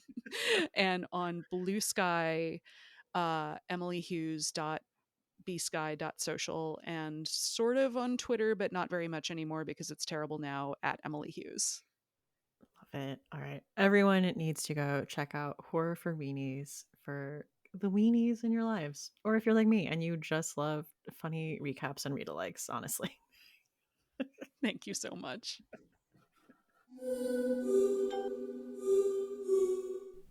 and on Blue Sky, emilyhughes.bsky.social, and sort of on Twitter, but not very much anymore because it's terrible now, at Emily Hughes. Love it. All right. Everyone needs to go check out Horror for Weenies for the weenies in your lives. Or if you're like me and you just love funny recaps and read alikes, honestly. Thank you so much.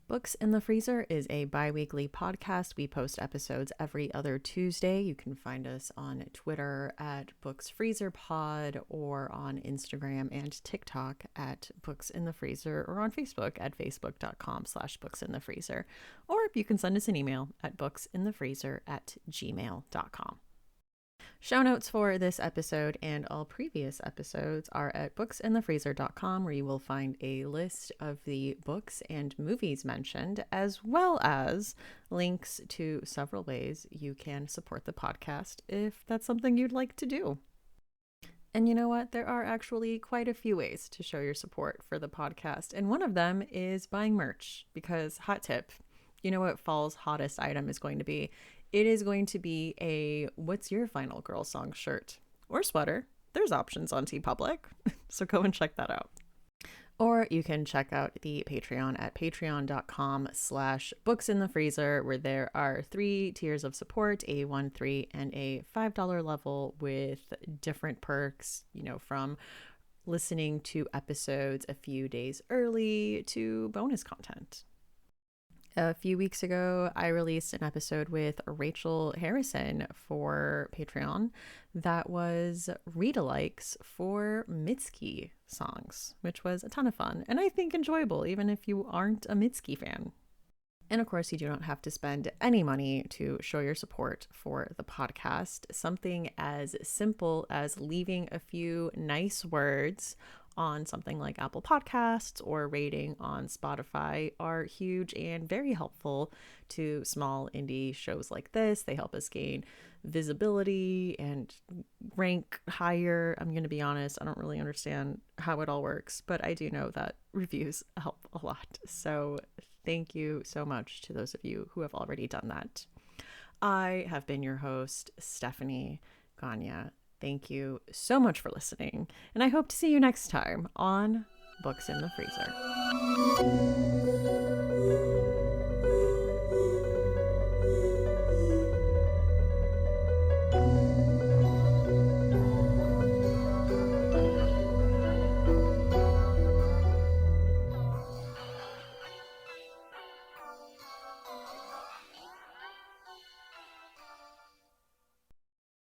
Books in the Freezer is a bi weekly podcast. We post episodes every other Tuesday. You can find us on Twitter at Books Freezer Pod, or on Instagram and TikTok at Books in the Freezer, or on Facebook at facebook.com/booksinthefreezer. Or you can send us an email at booksinthefreezer@gmail.com. Show notes for this episode and all previous episodes are at booksinthefreezer.com, where you will find a list of the books and movies mentioned, as well as links to several ways you can support the podcast if that's something you'd like to do. And you know what? There are actually quite a few ways to show your support for the podcast. And one of them is buying merch, because, hot tip, you know what fall's hottest item is going to be? It is going to be a "What's Your Final Girl Song" shirt or sweater. There's options on TeePublic, so go and check that out. Or you can check out the Patreon at patreon.com/booksinthefreezer, where there are 3 tiers of support, a $1, $3, and a $5 level, with different perks, from listening to episodes a few days early to bonus content. A few weeks ago, I released an episode with Rachel Harrison for Patreon that was readalikes for Mitski songs, which was a ton of fun and I think enjoyable, even if you aren't a Mitski fan. And of course, you do not have to spend any money to show your support for the podcast. Something as simple as leaving a few nice words on something like Apple Podcasts or rating on Spotify are huge and very helpful to small indie shows like this. They help us gain visibility and rank higher. I'm going to be honest, I don't really understand how it all works, but I do know that reviews help a lot. So thank you so much to those of you who have already done that. I have been your host, Stephanie Ganya. Thank you so much for listening, and I hope to see you next time on Books in the Freezer.